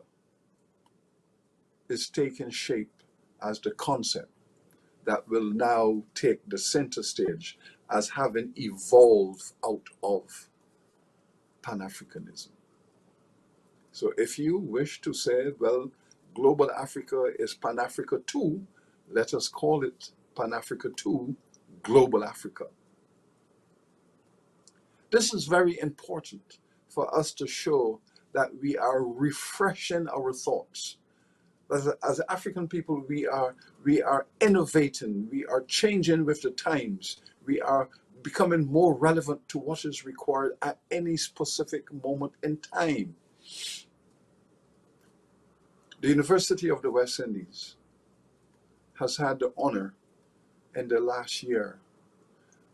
is taking shape as the concept that will now take the center stage as having evolved out of Pan-Africanism. So if you wish to say, well, Global Africa is Pan-Africa 2, let us call it Pan-Africa 2, Global Africa. This is very important for us to show that we are refreshing our thoughts. As African people, we are innovating, we are changing with the times, we are becoming more relevant to what is required at any specific moment in time. The University of the West Indies has had the honor in the last year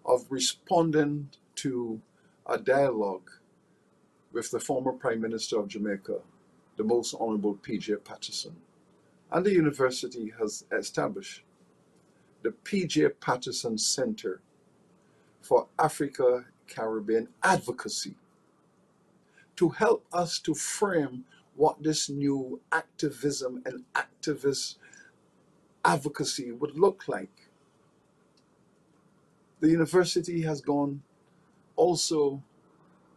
of responding to a dialogue with the former Prime Minister of Jamaica, the Most Honorable P.J. Patterson. And the university has established the P.J. Patterson Center for Africa Caribbean Advocacy to help us to frame what this new activism and activist advocacy would look like. The university has gone also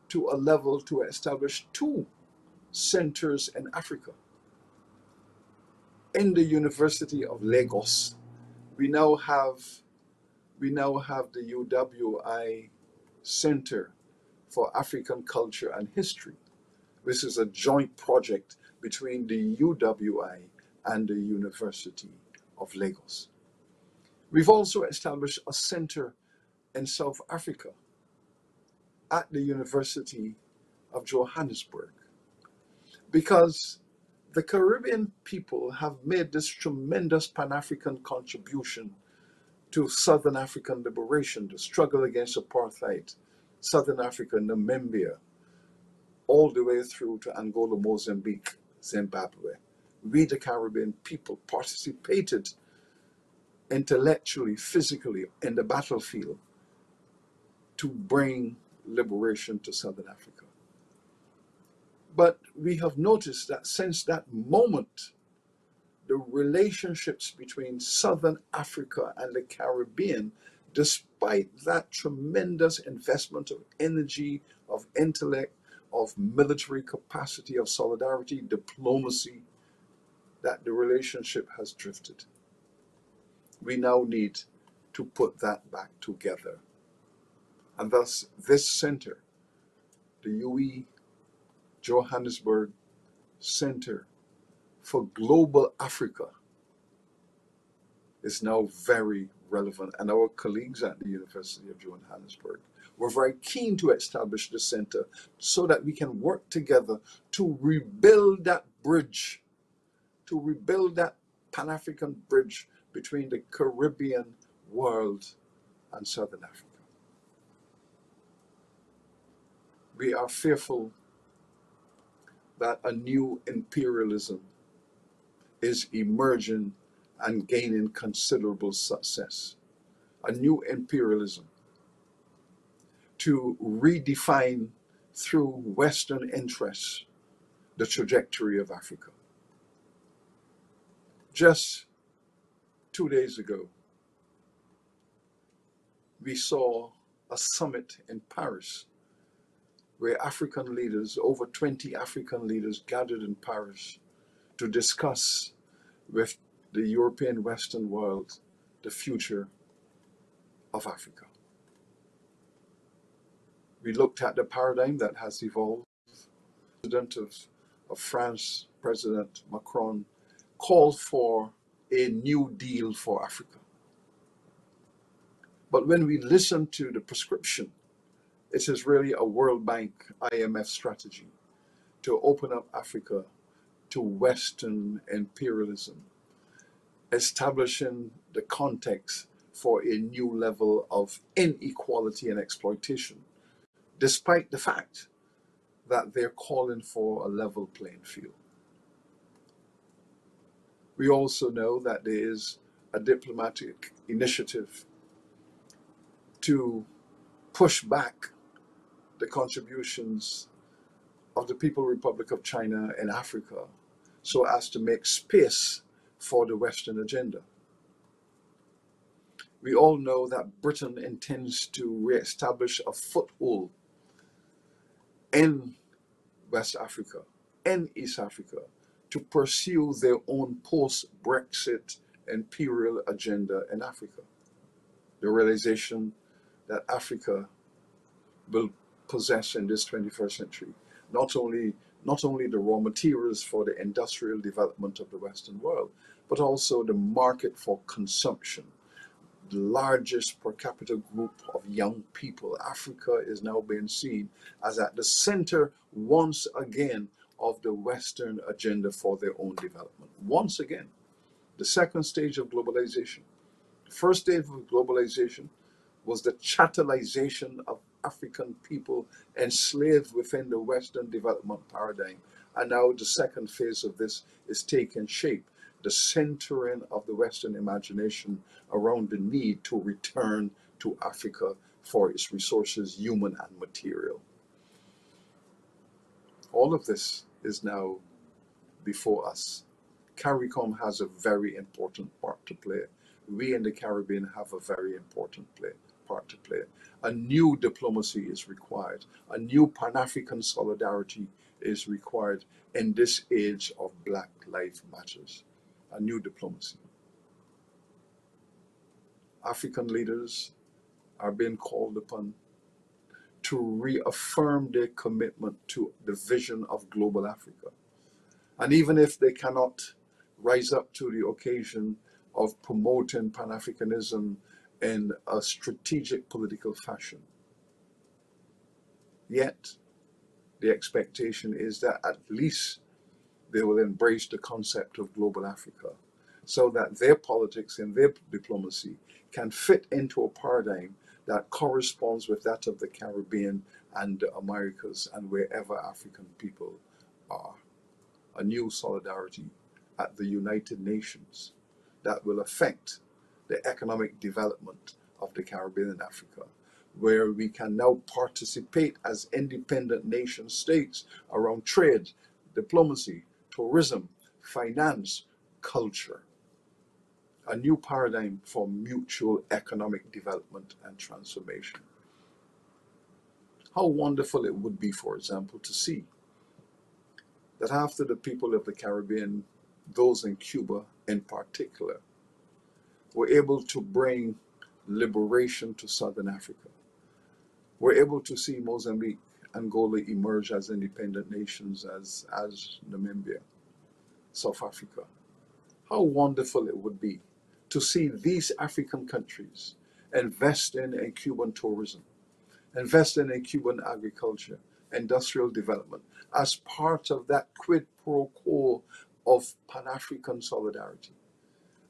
to a level to establish 2 centers in Africa. In the University of Lagos, we now have the UWI Center for African Culture and History. This is a joint project between the UWI and the University of Lagos. We've also established a center in South Africa at the University of Johannesburg, because the Caribbean people have made this tremendous Pan-African contribution to Southern African liberation, the struggle against apartheid, Southern Africa, Namibia, all the way through to Angola, Mozambique, Zimbabwe. We, the Caribbean people, participated intellectually, physically in the battlefield to bring liberation to Southern Africa. But we have noticed that since that moment, the relationships between Southern Africa and the Caribbean, despite that tremendous investment of energy, of intellect, of military capacity, of solidarity, diplomacy, that the relationship has drifted. We now need to put that back together. And thus, this center, the UE Johannesburg Center for Global Africa, is now very relevant. And our colleagues at the University of Johannesburg were very keen to establish the center so that we can work together to rebuild that bridge, to rebuild that Pan-African bridge between the Caribbean world and Southern Africa. We are fearful that a new imperialism is emerging and gaining considerable success. A new imperialism to redefine through Western interests the trajectory of Africa. Just 2 days ago, we saw a summit in Paris where African leaders, over 20 African leaders, gathered in Paris to discuss with the European Western world the future of Africa. We looked at the paradigm that has evolved. The President of France, President Macron, called for a new deal for Africa. But when we listen to the prescription, it is really a World Bank, IMF strategy to open up Africa to Western imperialism, establishing the context for a new level of inequality and exploitation, despite the fact that they're calling for a level playing field. We also know that there is a diplomatic initiative to push back the contributions of the People's Republic of China in Africa so as to make space for the Western agenda. We all know that Britain intends to re-establish a foothold in West Africa, in East Africa, to pursue their own post-Brexit imperial agenda in Africa. The realization that Africa will possess in this 21st century not only the raw materials for the industrial development of the Western world, but also the market for consumption. The largest per capita group of young people. Africa is now being seen as at the center once again of the Western agenda for their own development. Once again, the second stage of globalization. The first stage of globalization was the chattelization of African people enslaved within the Western development paradigm. And now the second phase of this is taking shape, the centering of the Western imagination around the need to return to Africa for its resources, human and material. All of this is now before us. CARICOM has a very important part to play. We in the Caribbean have a very important part to play. A new diplomacy is required. A new Pan-African solidarity is required in this age of Black Lives Matters. A new diplomacy. African leaders are being called upon to reaffirm their commitment to the vision of global Africa. And even if they cannot rise up to the occasion of promoting Pan-Africanism in a strategic political fashion, yet the expectation is that at least they will embrace the concept of global Africa so that their politics and their diplomacy can fit into a paradigm that corresponds with that of the Caribbean and the Americas and wherever African people are. A new solidarity at the United Nations that will affect the economic development of the Caribbean and Africa, where we can now participate as independent nation states around trade, diplomacy, tourism, finance, culture. A new paradigm for mutual economic development and transformation. How wonderful it would be, for example, to see that after the people of the Caribbean, those in Cuba in particular, were able to bring liberation to Southern Africa, were able to see Mozambique, Angola emerge as independent nations, as Namibia, South Africa. How wonderful it would be to see these African countries investing in Cuban tourism, investing in Cuban agriculture, industrial development, as part of that quid pro quo of Pan-African solidarity.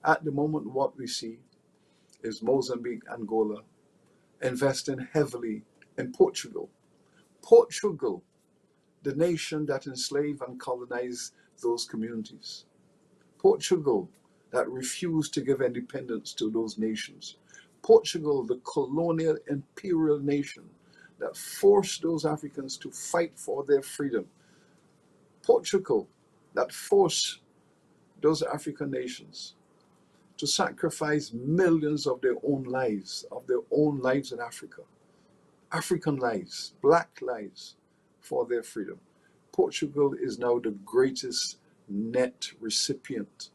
At the moment, what we see is Mozambique, Angola, investing heavily in Portugal. Portugal, the nation that enslaved and colonized those communities. Portugal, that refused to give independence to those nations. Portugal, the colonial imperial nation that forced those Africans to fight for their freedom. Portugal, that forced those African nations to sacrifice millions of their own lives in Africa. African lives, Black lives, for their freedom. Portugal is now the greatest net recipient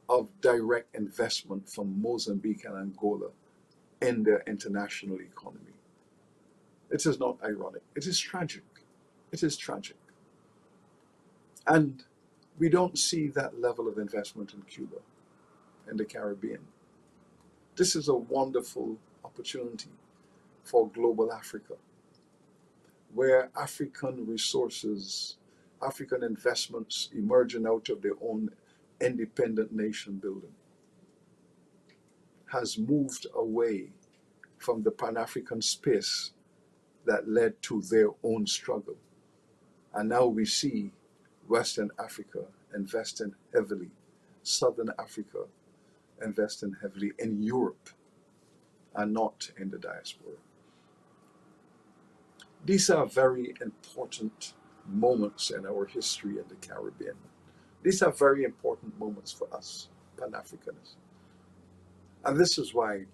of direct investment from Mozambique and Angola in their international economy. It is not ironic. It is tragic. It is tragic. And we don't see that level of investment in Cuba, in the Caribbean. This is a wonderful opportunity for global Africa, where African resources, African investments emerging out of their own independent nation building has moved away from the Pan-African space that led to their own struggle. And now we see Western Africa investing heavily, Southern Africa investing heavily in Europe and not in the diaspora. These are very important moments in our history in the Caribbean. These are very important moments for us, Pan-Africanists. And this is why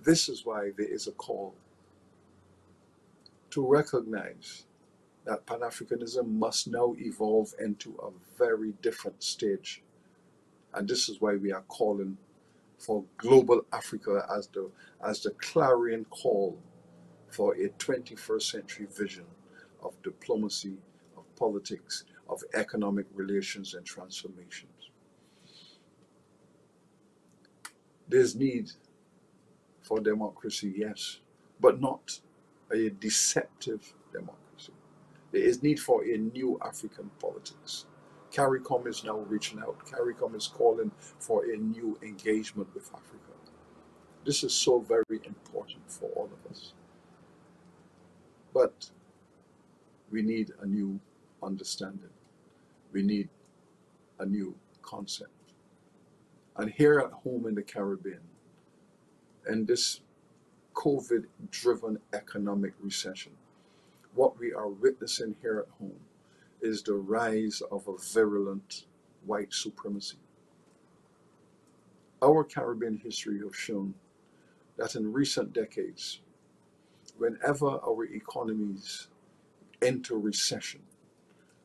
there is a call to recognize that Pan-Africanism must now evolve into a very different stage. And this is why we are calling for global Africa as the clarion call for a 21st century vision of diplomacy, of politics, of economic relations and transformations. There's need for democracy, yes, but not a deceptive democracy. There is need for a new African politics. CARICOM is now reaching out. CARICOM is calling for a new engagement with Africa. This is so very important for all of us. But we need a new understanding. We need a new concept. And here at home in the Caribbean, in this COVID-driven economic recession, what we are witnessing here at home is the rise of a virulent white supremacy. Our Caribbean history has shown that in recent decades, whenever our economies enter recession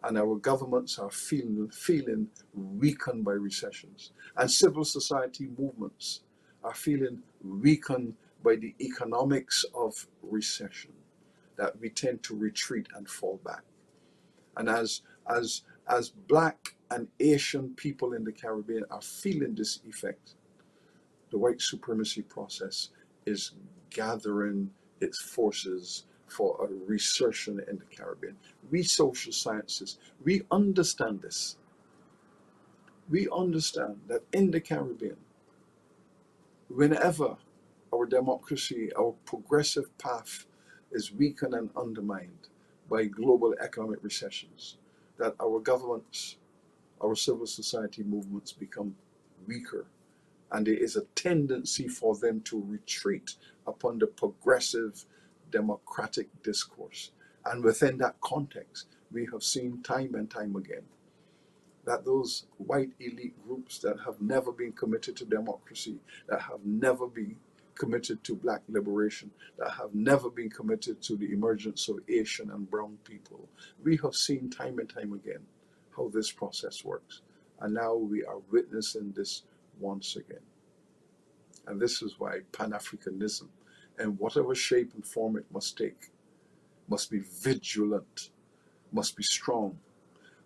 and our governments are feeling weakened by recessions, and civil society movements are feeling weakened by the economics of recession, that we tend to retreat and fall back. And as Black and Asian people in the Caribbean are feeling this effect, the white supremacy process is gathering its forces for a resurgence in the Caribbean. We social scientists, we understand this. We understand that in the Caribbean, whenever our democracy, our progressive path is weakened and undermined by global economic recessions, that our governments, our civil society movements become weaker, and there is a tendency for them to retreat upon the progressive democratic discourse. And within that context, we have seen time and time again that those white elite groups that have never been committed to democracy, that have never been committed to Black liberation, that have never been committed to the emergence of Asian and brown people, we have seen time and time again how this process works. And now we are witnessing this once again. And this is why Pan-Africanism, in whatever shape and form it must take, must be vigilant, must be strong,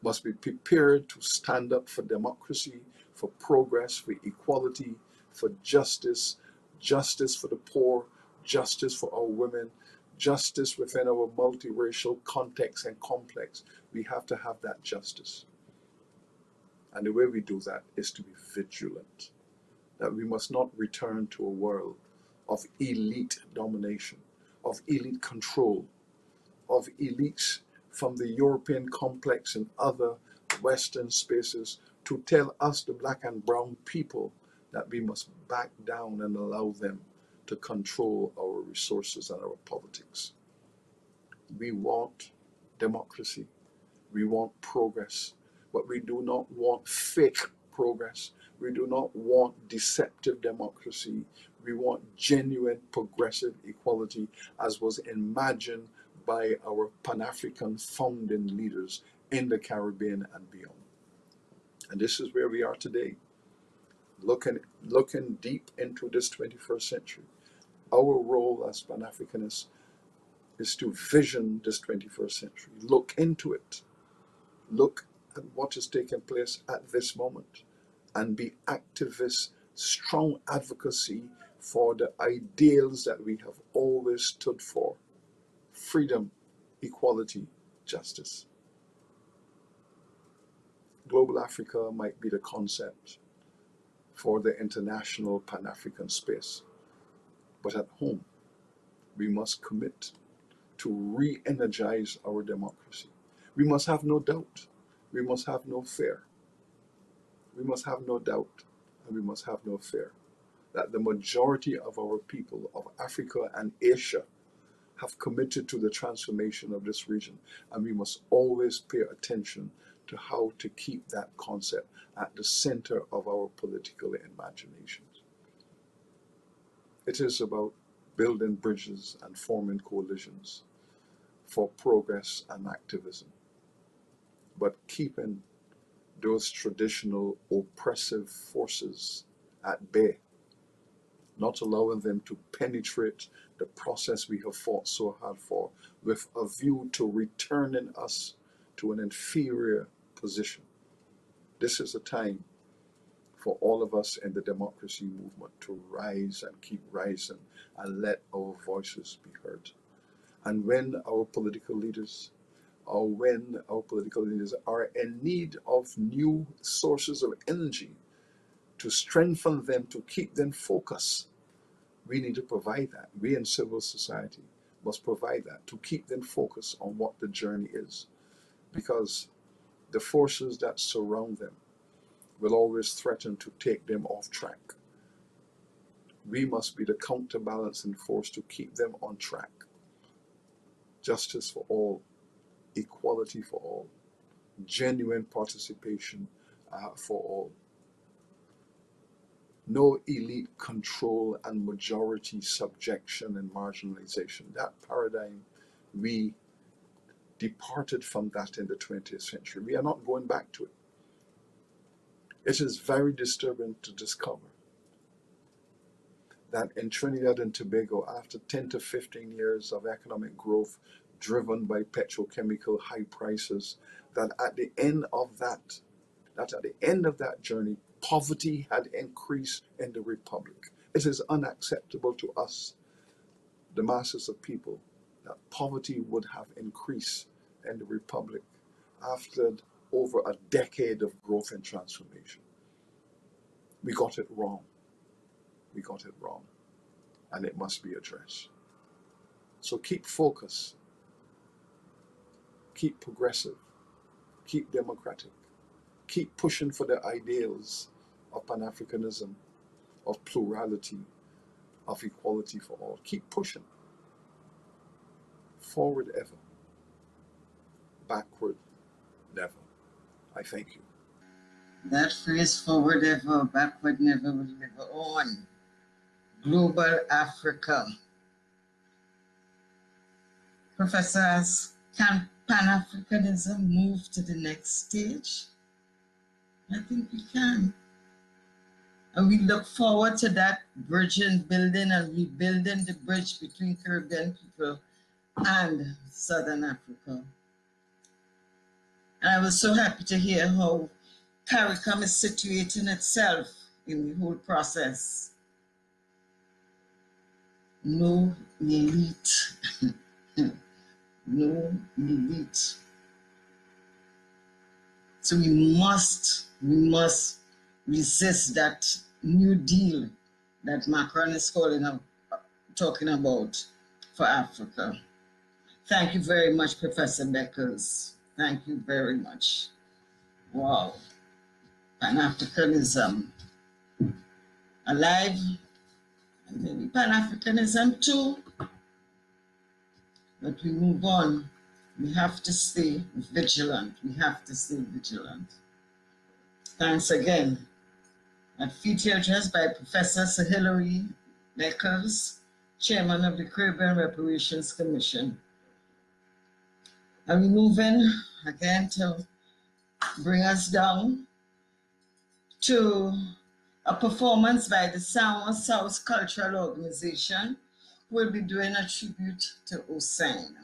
must be prepared to stand up for democracy, for progress, for equality, for justice, justice for the poor, justice for our women, justice within our multiracial context and complex. We have to have that justice. And the way we do that is to be vigilant, that we must not return to a world of elite domination, of elite control, of elites from the European complex and other Western spaces to tell us, the Black and brown people, that we must back down and allow them to control our resources and our politics. We want democracy. We want progress, but we do not want fake progress. We do not want deceptive democracy. We want genuine progressive equality as was imagined by our Pan-African founding leaders in the Caribbean and beyond. And this is where we are today, looking deep into this 21st century. Our role as Pan-Africanists is to vision this 21st century, look into it, look at what is taking place at this moment, and be activists, strong advocacy for the ideals that we have always stood for: freedom, equality, justice. Global Africa might be the concept for the international Pan-African space, but at home, we must commit to re-energize our democracy. We must have no doubt. We must have no fear. We must have no doubt, and we must have no fear that the majority of our people of Africa and Asia have committed to the transformation of this region, and we must always pay attention to how to keep that concept at the center of our political imaginations. It is about building bridges and forming coalitions for progress and activism, but keeping those traditional oppressive forces at bay, not allowing them to penetrate the process we have fought so hard for, with a view to returning us to an inferior position. This is a time for all of us in the democracy movement to rise and keep rising and let our voices be heard. And when our political leaders are in need of new sources of energy to strengthen them, to keep them focused, we need to provide that. We in civil society must provide that to keep them focused on what the journey is, because the forces that surround them will always threaten to take them off track. We must be the counterbalancing force to keep them on track. Justice for all, equality for all, genuine participation for all. No elite control and majority subjection and marginalization. That paradigm, we departed from that in the 20th century. We are not going back to it. It is very disturbing to discover that in Trinidad and Tobago, after 10 to 15 years of economic growth driven by petrochemical high prices, that at the end of that journey, poverty had increased in the Republic. It is unacceptable to us, the masses of people, that poverty would have increased in the Republic after over a decade of growth and transformation. We got it wrong. We got it wrong. And it must be addressed. So keep focused. Keep progressive. Keep democratic. Keep pushing for the ideals of Pan-Africanism, of plurality, of equality for all. Keep pushing. Forward ever. Backward never. I thank you. That phrase, forward ever, backward never, will live on. Global Africa. Professor, can Pan-Africanism move to the next stage? I think we can. And we look forward to that bridging, building and rebuilding the bridge between Caribbean people and Southern Africa. And I was so happy to hear how CARICOM is situating itself in the whole process. No elite. No elite. So we must resist that New Deal that Macron is talking about for Africa. Thank you very much, Professor Beckers. Thank you very much. Wow. Pan-Africanism alive, and maybe Pan-Africanism too. But we move on. We have to stay vigilant. We have to stay vigilant. Thanks again. That feature address by Professor Sir Hilary Beckers, Chairman of the Caribbean Reparations Commission. And we move in again to bring us down to a performance by the Samoa South Cultural Organization, who will be doing a tribute to Hussein.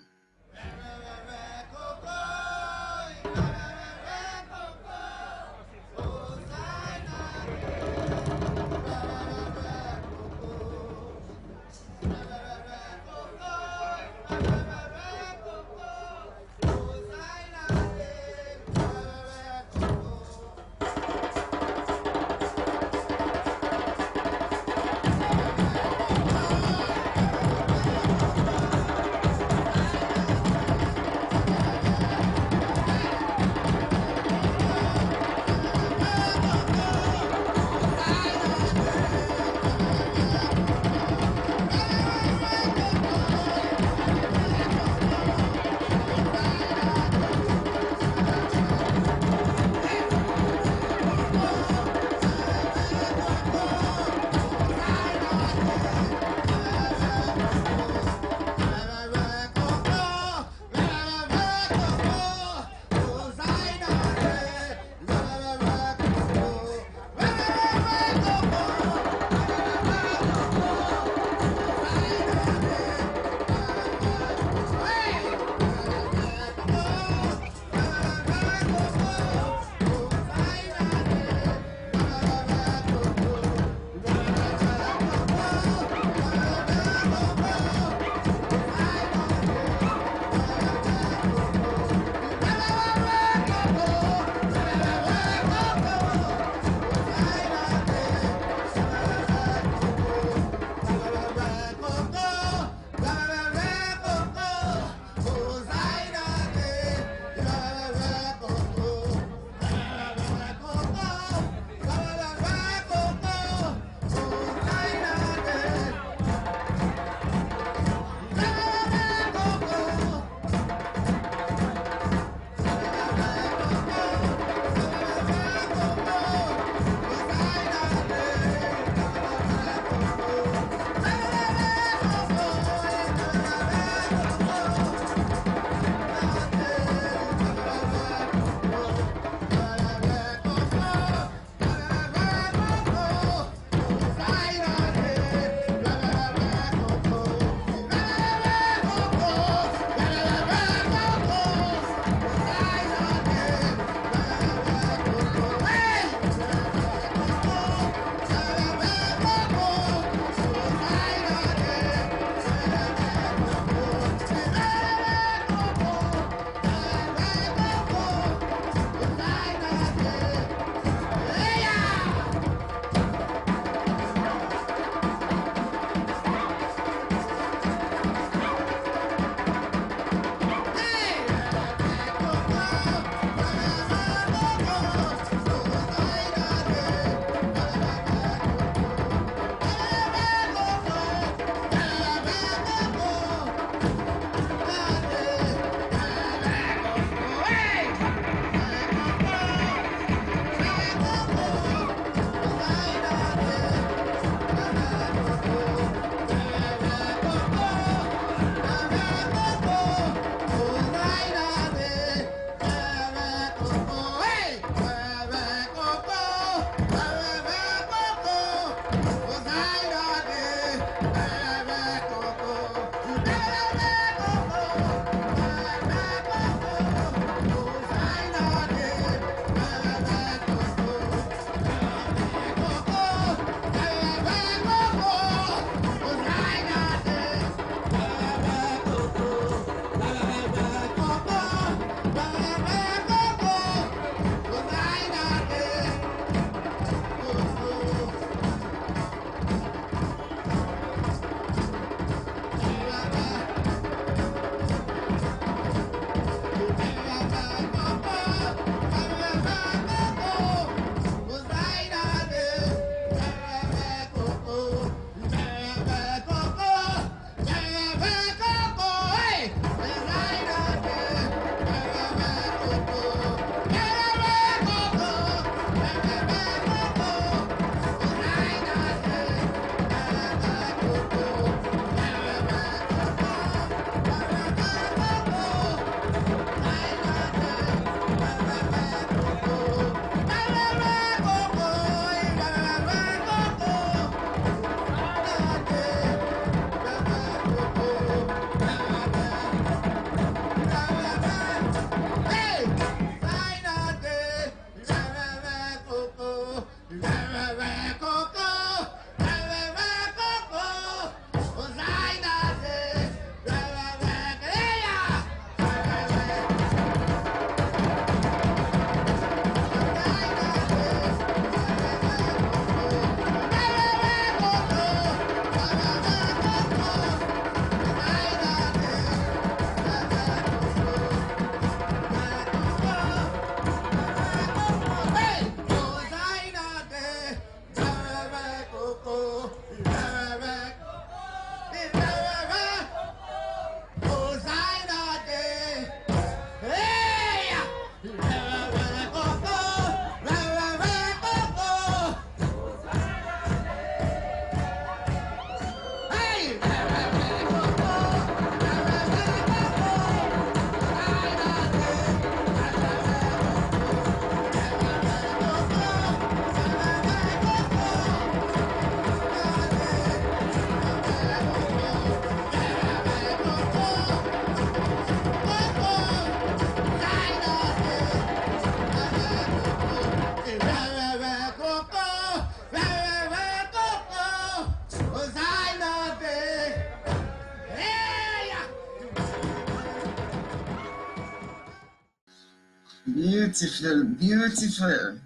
Beautiful, beautiful.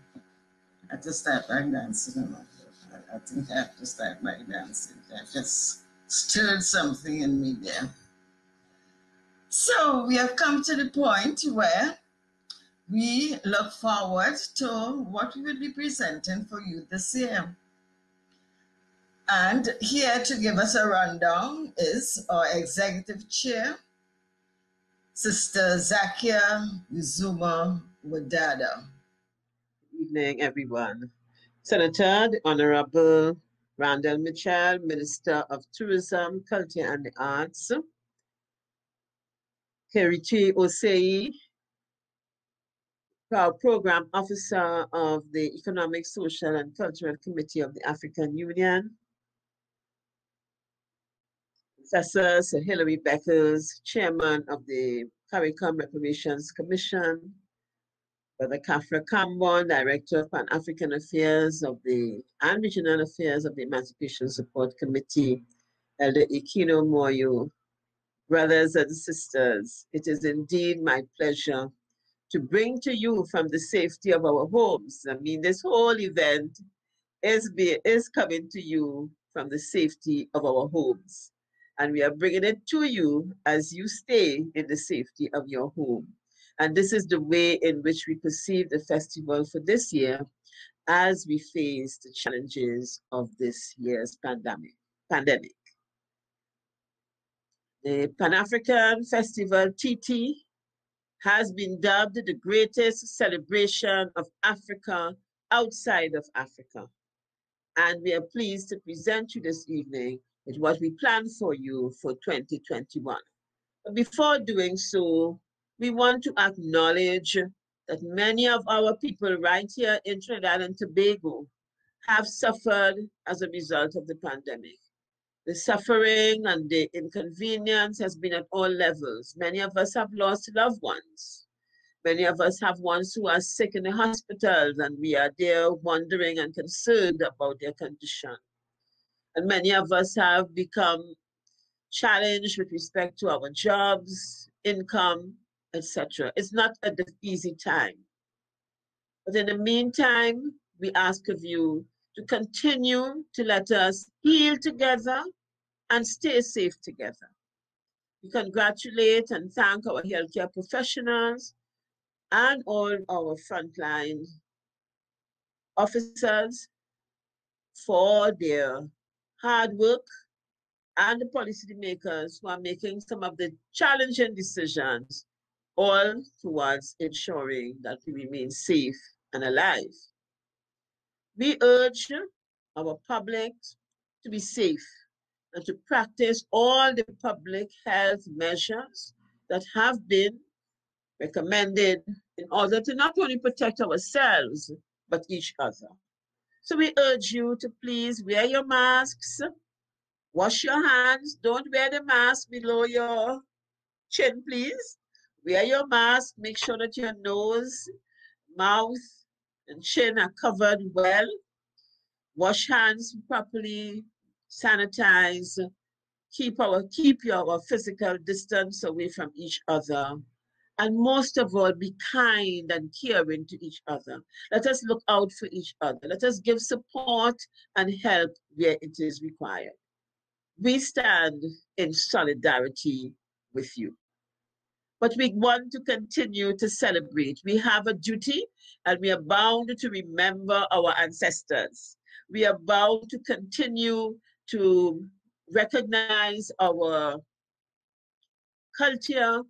I have to start by dancing. I think I have to start by dancing. I just stirred something in me there. So we have come to the point where we look forward to what we will be presenting for you this year. And here to give us a rundown is our Executive Chair, Sister Zakia Uzuma Wadada. Good evening, everyone. Senator, the Honorable Randall Mitchell, Minister of Tourism, Culture and the Arts, Kerichi Osei, Program Officer of the Economic, Social and Cultural Committee of the African Union, Professor Sir Hilary Beckers, Chairman of the CARICOM Reparations Commission, Brother Kafra Kambon, Director of Pan-African Affairs and Regional Affairs of the Emancipation Support Committee, Elder Ikino Moyo. Brothers and sisters, it is indeed my pleasure to bring to you from the safety of our homes. I mean, this whole event is coming to you from the safety of our homes. And we are bringing it to you as you stay in the safety of your home. And this is the way in which we perceive the festival for this year as we face the challenges of this year's pandemic. The Pan-African Festival, TT, has been dubbed the greatest celebration of Africa outside of Africa. And we are pleased to present you this evening with what we plan for you for 2021. But before doing so, we want to acknowledge that many of our people right here in Trinidad and Tobago have suffered as a result of the pandemic. The suffering and the inconvenience has been at all levels. Many of us have lost loved ones. Many of us have ones who are sick in the hospitals, and we are there wondering and concerned about their condition. And many of us have become challenged with respect to our jobs, income, etc. It's not an easy time. But in the meantime, we ask of you to continue to let us heal together and stay safe together. We congratulate and thank our healthcare professionals and all our frontline officers for their hard work, and the policy makers who are making some of the challenging decisions, all towards ensuring that we remain safe and alive. We urge our public to be safe and to practice all the public health measures that have been recommended in order to not only protect ourselves, but each other. So we urge you to please wear your masks, wash your hands, don't wear the mask below your chin, please. Wear your mask, make sure that your nose, mouth, and chin are covered well. Wash hands properly, sanitize, keep your physical distance away from each other. And most of all, be kind and caring to each other. Let us look out for each other. Let us give support and help where it is required. We stand in solidarity with you. But we want to continue to celebrate. We have a duty, and we are bound to remember our ancestors. We are bound to continue to recognize our culture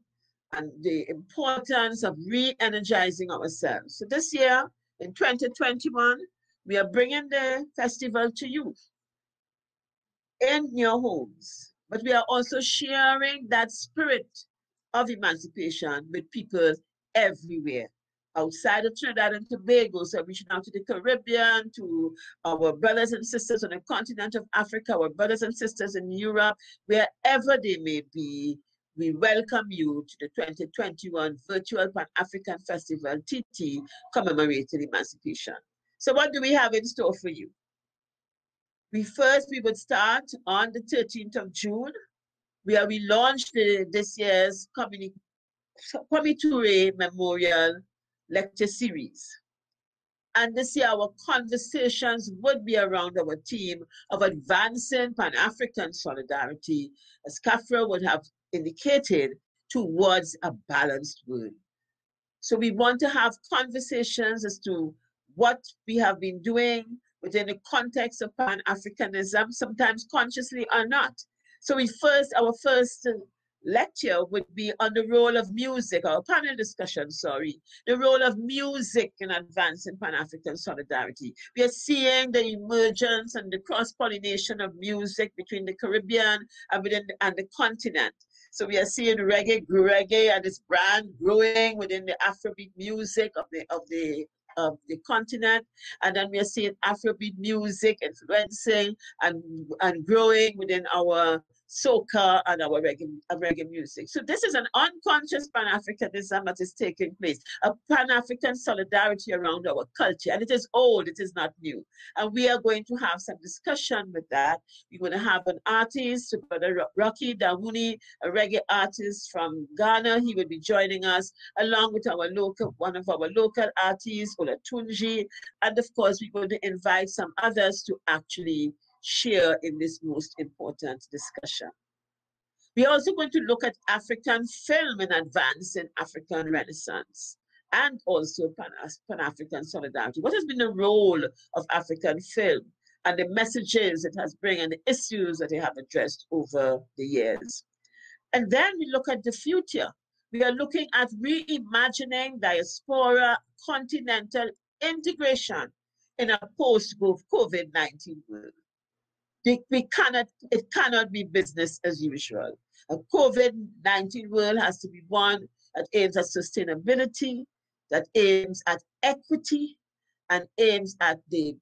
and the importance of re-energizing ourselves. So this year, in 2021, we are bringing the festival to you in your homes, but we are also sharing that spirit of emancipation with people everywhere outside of Trinidad and Tobago. So reaching out to the Caribbean, to our brothers and sisters on the continent of Africa, our brothers and sisters in Europe, wherever they may be. We welcome you to the 2021 Virtual Pan-African Festival, TT, commemorating emancipation. So what do we have in store for you? We would start on the 13th of June, where we launched this year's Kwame Ture Memorial lecture series. And this year, our conversations would be around our theme of advancing Pan-African solidarity, as Kafra would have indicated, towards a balanced world. So we want to have conversations as to what we have been doing within the context of Pan-Africanism, sometimes consciously or not. So our first lecture would be on the role of music, our panel discussion, sorry, the role of music in advancing Pan-African solidarity. We are seeing the emergence and the cross-pollination of music between the Caribbean and the continent. So we are seeing reggae and its brand growing within the Afrobeat music of the continent, and then we are seeing Afrobeat music influencing and growing within our soca and our reggae music. So this is an unconscious Pan-Africanism that is taking place, a Pan-African solidarity around our culture, and it is old, it is not new. And we are going to have some discussion with that. We're going to have an artist, Brother Rocky Dawuni, a reggae artist from Ghana. He will be joining us, along with one of our local artists, Olatunji, and of course, we're going to invite some others to actually share in this most important discussion. We're also going to look at African film in advancing African Renaissance and also Pan-African solidarity. What has been the role of African film and the messages it has brought and the issues that they have addressed over the years? And then we look at the future. We are looking at reimagining diaspora continental integration in a post-COVID-19 world. It cannot be business as usual. A COVID-19 world has to be one that aims at sustainability, that aims at equity, and aims at the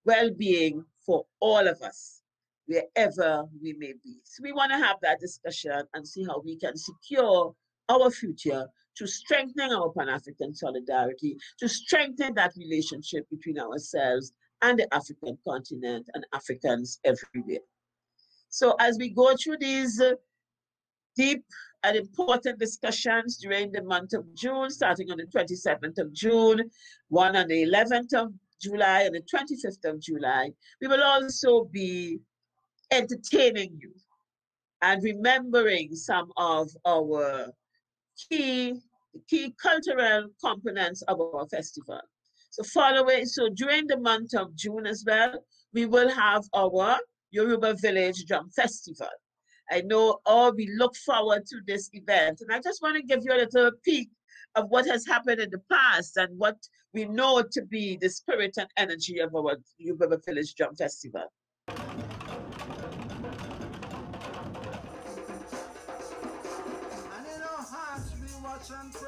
well-being for all of us, wherever we may be. So we want to have that discussion and see how we can secure our future to strengthen our Pan-African solidarity, to strengthen that relationship between ourselves and the African continent and Africans everywhere. So as we go through these deep and important discussions during the month of June, starting on the 27th of June, one on the 11th of July and the 25th of July, we will also be entertaining you and remembering some of our key cultural components of our festival. So during the month of June as well, we will have our Yoruba Village Drum Festival. I know we look forward to this event, and I just want to give you a little peek of what has happened in the past and what we know to be the spirit and energy of our Yoruba Village Drum Festival. And in our hearts we watch and pray.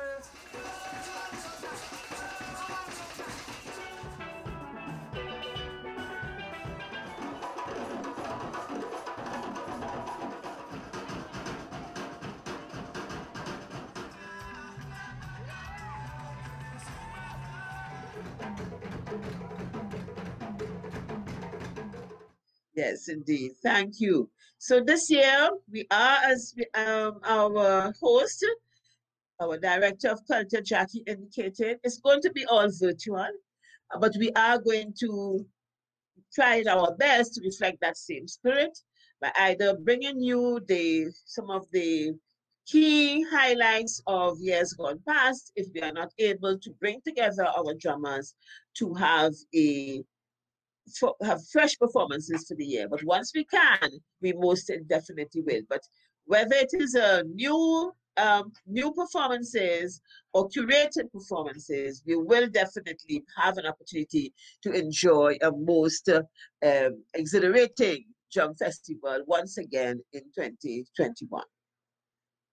Yes, indeed. Thank you. So this year we are, as our host, our Director of Culture, Jackie, indicated, it's going to be all virtual, but we are going to try our best to reflect that same spirit by either bringing you some of the key highlights of years gone past, if we are not able to bring together our drummers to have fresh performances for the year. But once we can, we most definitely will. But whether it is a new performances or curated performances, we will definitely have an opportunity to enjoy a most exhilarating drum festival once again in 2021.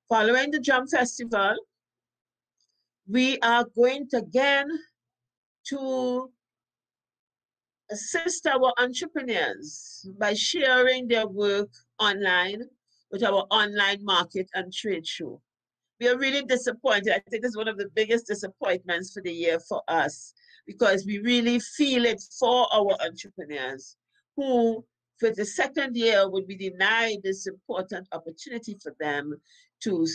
Following the drum festival, we are going to again to assist our entrepreneurs by sharing their work online with our online market and trade show. We are really disappointed. I think this is one of the biggest disappointments for the year for us, because we really feel it for our entrepreneurs who, for the second year, would be denied this important opportunity for them to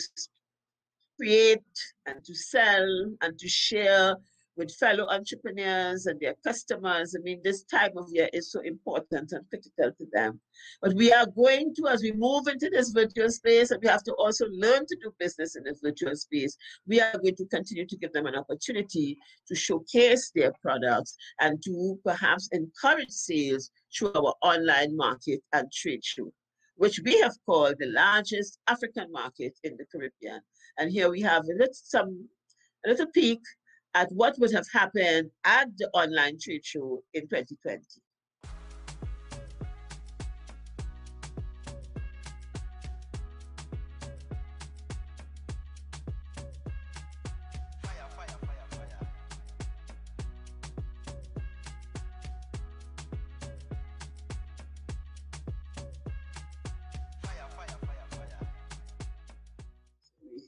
create and to sell and to share with fellow entrepreneurs and their customers. I mean, this time of year is so important and critical to them. But we are going to, as we move into this virtual space, and we have to also learn to do business in this virtual space, we are going to continue to give them an opportunity to showcase their products and to perhaps encourage sales through our online market and trade show, which we have called the largest African market in the Caribbean. And here we have a little peek at what would have happened at the online trade show in 2020.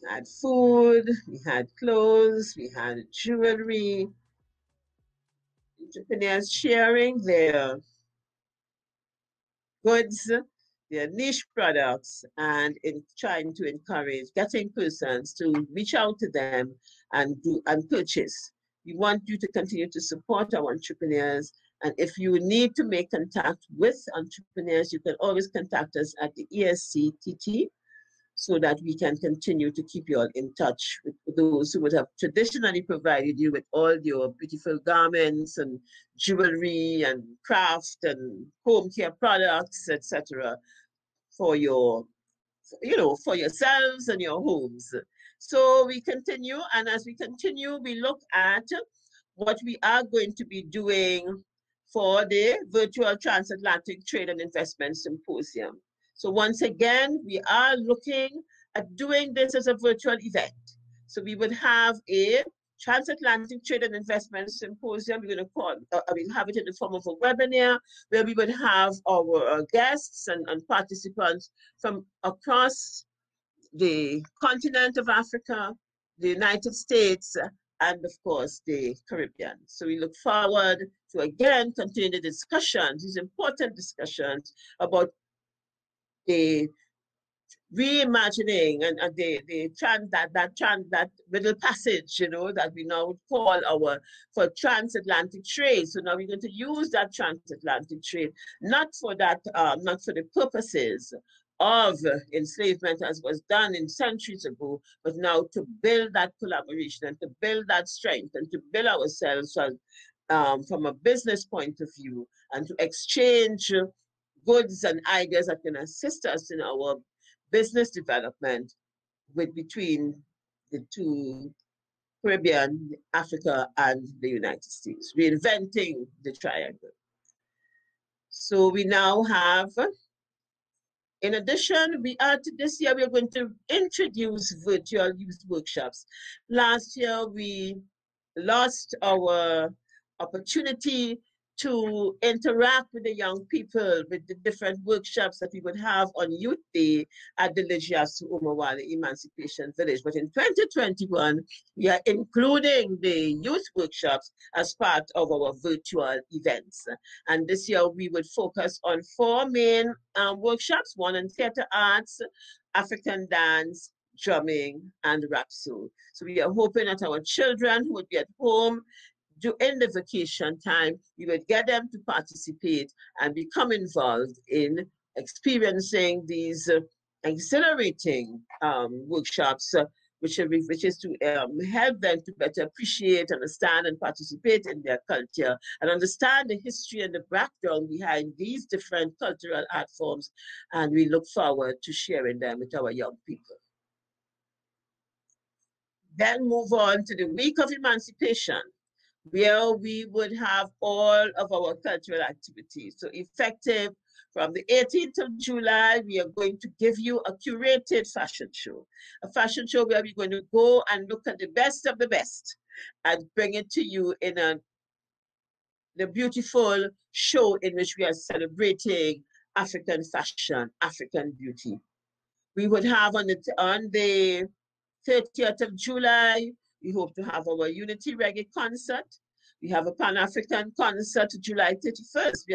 We had food, we had clothes, we had jewelry, entrepreneurs sharing their goods, their niche products, and in trying to encourage getting persons to reach out to them and purchase. We want you to continue to support our entrepreneurs. And if you need to make contact with entrepreneurs, you can always contact us at the ESCTT, so that we can continue to keep you all in touch with those who would have traditionally provided you with all your beautiful garments and jewelry and craft and home care products, etc., for your, for yourselves and your homes. So we continue, and as we continue, we look at what we are going to be doing for the Virtual Transatlantic Trade and Investment Symposium. So once again, we are looking at doing this as a virtual event. So we would have a Transatlantic Trade and Investment Symposium. We're going to call, we'll have it in the form of a webinar where we would have our guests and participants from across the continent of Africa, the United States, and of course the Caribbean. So we look forward to again continue the discussions, these important discussions about the reimagining and that middle passage, that we now call for transatlantic trade. So now we're going to use that transatlantic trade, not for the purposes of enslavement as was done in centuries ago, but now to build that collaboration and to build that strength and to build ourselves from a business point of view and to exchange goods and ideas that can assist us in our business development between the two Caribbean, Africa, and the United States, reinventing the triangle. So we now have, in addition, this year we're going to introduce virtual youth workshops. Last year we lost our opportunity to interact with the young people with the different workshops that we would have on Youth Day at the 𝐊𝐲𝐶 Emancipation Village. But in 2021, we are including the youth workshops as part of our virtual events. And this year we would focus on 4 main workshops, one in theater arts, African dance, drumming, and rap soul. So we are hoping that our children who would be at home in the vacation time, we would get them to participate and become involved in experiencing these exhilarating workshops, which is to help them to better appreciate, understand, and participate in their culture, and understand the history and the background behind these different cultural art forms. And we look forward to sharing them with our young people. Then move on to the week of Emancipation, where we would have all of our cultural activities. So effective from the 18th of July, we are going to give you a curated fashion show. A fashion show where we're going to go and look at the best of the best and bring it to you in the beautiful show in which we are celebrating African fashion, African beauty. We would have on the 30th of July, we hope to have our Unity Reggae concert. We have a Pan-African concert July 31st. We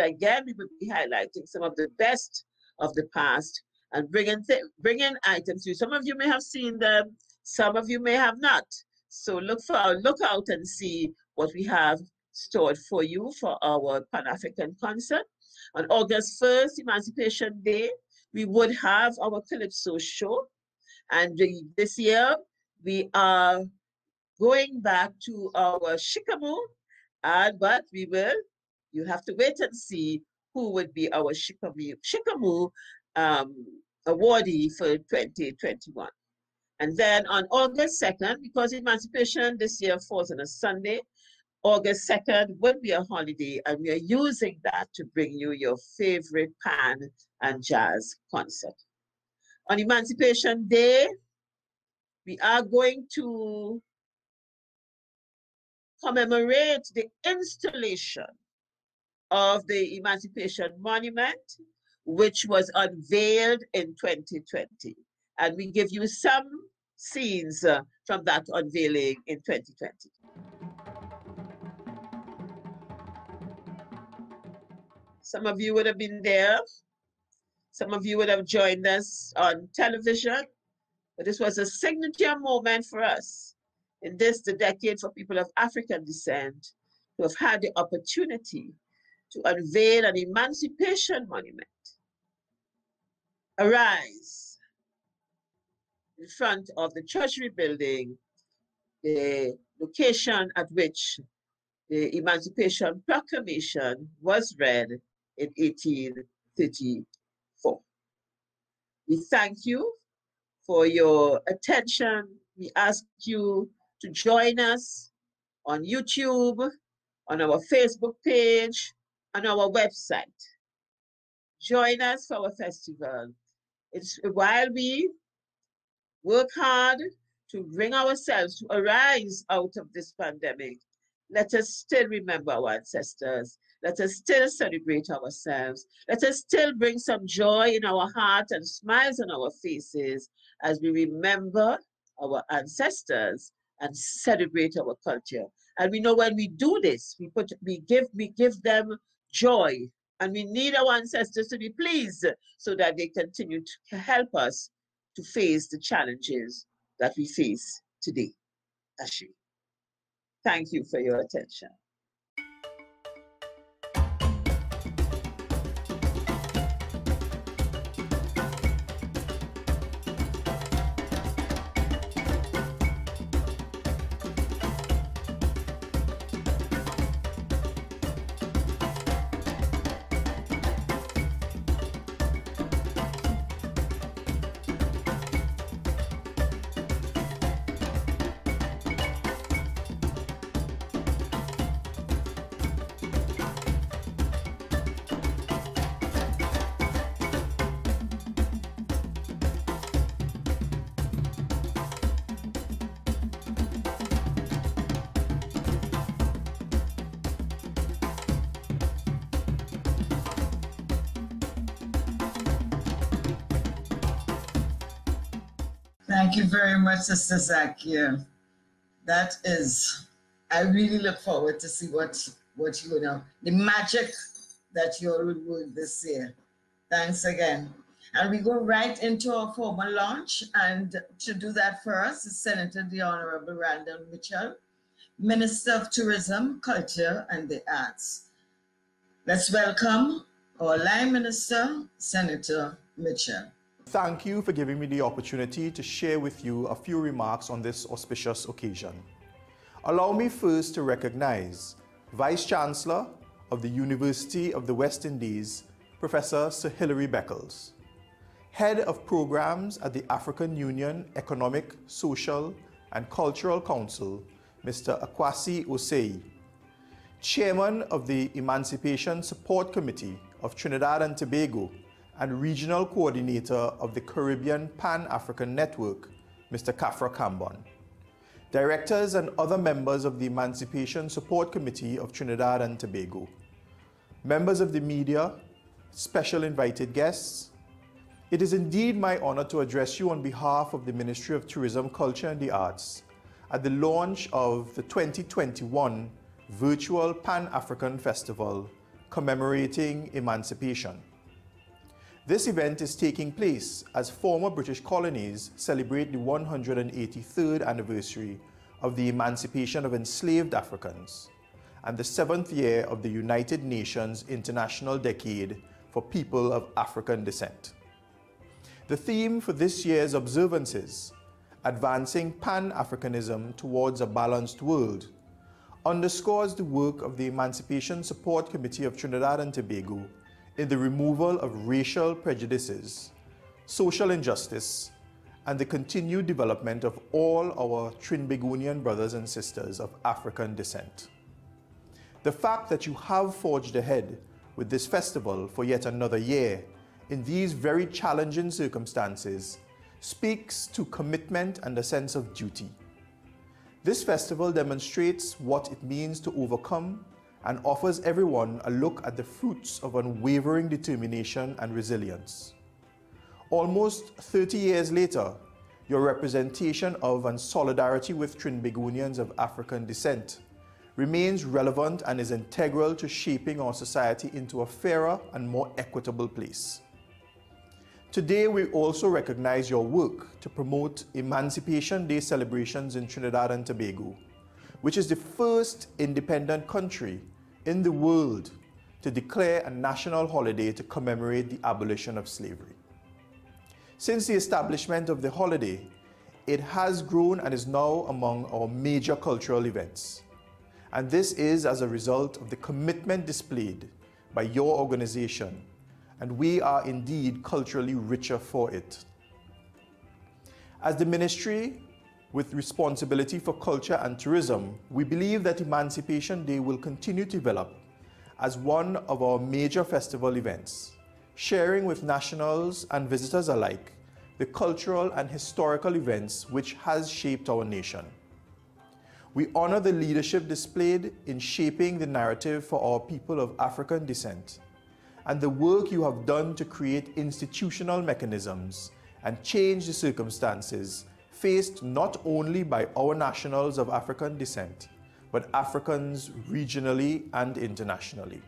will be highlighting some of the best of the past and bringing items to you. Some of you may have seen them, some of you may have not. So look out and see what we have stored for you for our Pan-African concert. On August 1st, Emancipation Day, we would have our Calypso show. And this year, we are going back to our 𝐷𝐴𝐻𝐾𝐝, but you have to wait and see who would be our 𝐷𝐴𝐻𝐾𝐝 awardee for 2021. And then on August 2nd, because Emancipation this year falls on a Sunday, August 2nd would be a holiday, and we are using that to bring you your favorite pan and jazz concert. On Emancipation Day, we are going to commemorate the installation of the Emancipation Monument, which was unveiled in 2020. And we give you some scenes from that unveiling in 2020. Some of you would have been there. Some of you would have joined us on television. But this was a signature moment for us in this, the decade for people of African descent, to have had the opportunity to unveil an Emancipation Monument. Arise in front of the Treasury building, the location at which the Emancipation Proclamation was read in 1834. We thank you for your attention. We ask you to join us on YouTube, on our Facebook page, on our website. Join us for our festival. It's while we work hard to bring ourselves to arise out of this pandemic, let us still remember our ancestors. Let us still celebrate ourselves. Let us still bring some joy in our heart and smiles on our faces as we remember our ancestors and celebrate our culture. And we know when we do this, we give them joy. And we need our ancestors to be pleased so that they continue to help us to face the challenges that we face today. Ashe. Thank you for your attention. Thank you very much, Sister Zakia. That is, I really look forward to see what you know, the magic that you will work this year. Thanks again. And we go right into our formal launch, and to do that for us is Senator the Honorable Randall Mitchell, Minister of Tourism, Culture and the Arts. Let's welcome our Line Minister, Senator Mitchell. Thank you for giving me the opportunity to share with you a few remarks on this auspicious occasion. Allow me first to recognize Vice-Chancellor of the University of the West Indies, Professor Sir Hilary Beckles, Head of Programs at the African Union Economic, Social and Cultural Council, Mr. Akwasi Osei, Chairman of the Emancipation Support Committee of Trinidad and Tobago, and Regional Coordinator of the Caribbean Pan-African Network, Mr. Kafra Kambon, Directors and other members of the Emancipation Support Committee of Trinidad and Tobago, members of the media, special invited guests. It is indeed my honor to address you on behalf of the Ministry of Tourism, Culture and the Arts at the launch of the 2021 Virtual Pan-African Festival commemorating Emancipation. This event is taking place as former British colonies celebrate the 183rd anniversary of the emancipation of enslaved Africans, and the 7th year of the United Nations International Decade for People of African Descent. The theme for this year's observances, Advancing Pan-Africanism Towards a Balanced World, underscores the work of the Emancipation Support Committee of Trinidad and Tobago in the removal of racial prejudices, social injustice, and the continued development of all our Trinbagonian brothers and sisters of African descent. The fact that you have forged ahead with this festival for yet another year in these very challenging circumstances speaks to commitment and a sense of duty. This festival demonstrates what it means to overcome and offers everyone a look at the fruits of unwavering determination and resilience. Almost 30 years later, your representation of and solidarity with Trinbagonians of African descent remains relevant and is integral to shaping our society into a fairer and more equitable place. Today, we also recognize your work to promote Emancipation Day celebrations in Trinidad and Tobago, which is the first independent country in the world to declare a national holiday to commemorate the abolition of slavery. Since the establishment of the holiday, it has grown and is now among our major cultural events. And this is as a result of the commitment displayed by your organization, and we are indeed culturally richer for it. As the ministry with responsibility for culture and tourism, we believe that Emancipation Day will continue to develop as one of our major festival events, sharing with nationals and visitors alike the cultural and historical events which has shaped our nation. We honor the leadership displayed in shaping the narrative for our people of African descent and the work you have done to create institutional mechanisms and change the circumstances faced not only by our nationals of African descent, but Africans regionally and internationally.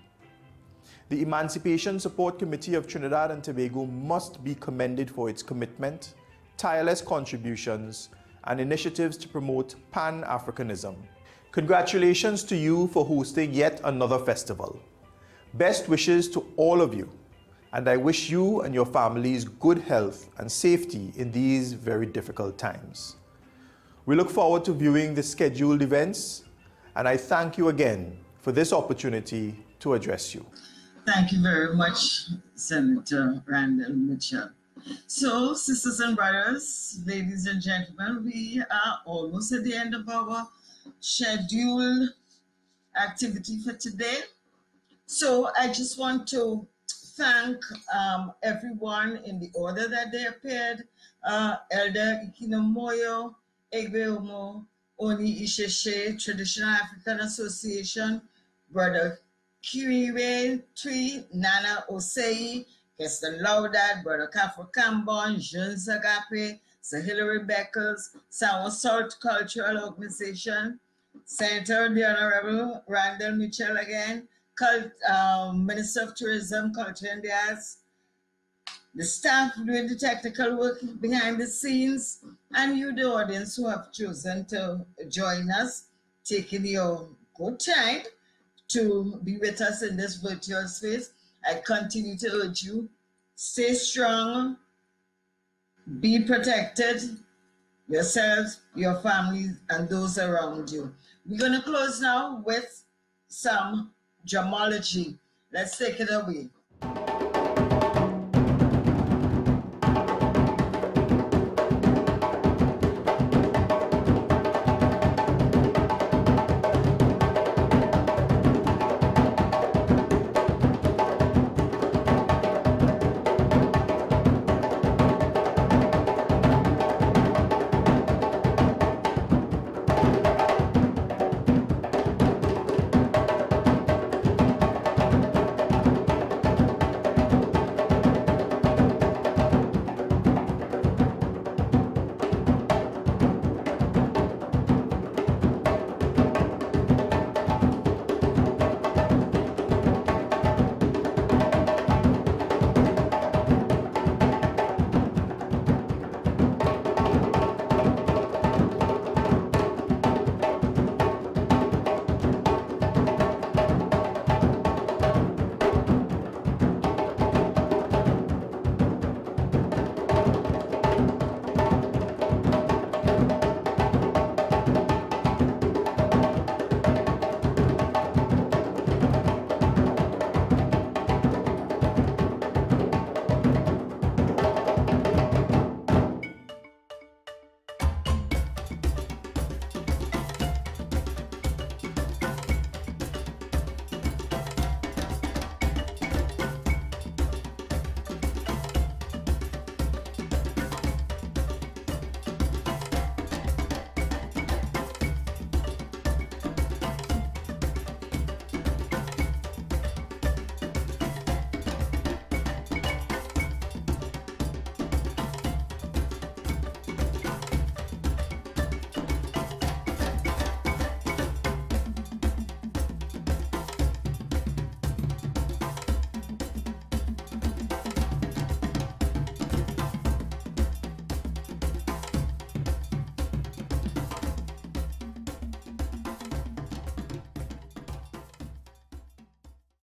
The Emancipation Support Committee of Trinidad and Tobago must be commended for its commitment, tireless contributions, and initiatives to promote Pan-Africanism. Congratulations to you for hosting yet another festival. Best wishes to all of you, and I wish you and your families good health and safety in these very difficult times. We look forward to viewing the scheduled events, and I thank you again for this opportunity to address you. Thank you very much, Senator Randall Mitchell. So, sisters and brothers, ladies and gentlemen, we are almost at the end of our scheduled activity for today. So I just want to thank everyone in the order that they appeared. Elder Ikinomoyo, Egbeomo, Oni Isheshe, Traditional African Association, Brother Kiwiwe Tui, Nana Osei, Keston Laudad, Brother Kafro Kambon, 𝐔𝐳𝐶, Sir Hilary Beckles, Sour Salt Cultural Organization, Senator the Honorable Randall Mitchell again, Minister of Tourism, Culture and the Arts, the staff doing the technical work behind the scenes, and you, the audience who have chosen to join us, taking your good time to be with us in this virtual space. I continue to urge you, stay strong, be protected, yourselves, your families, and those around you. We're going to close now with some gemology. Let's take it away.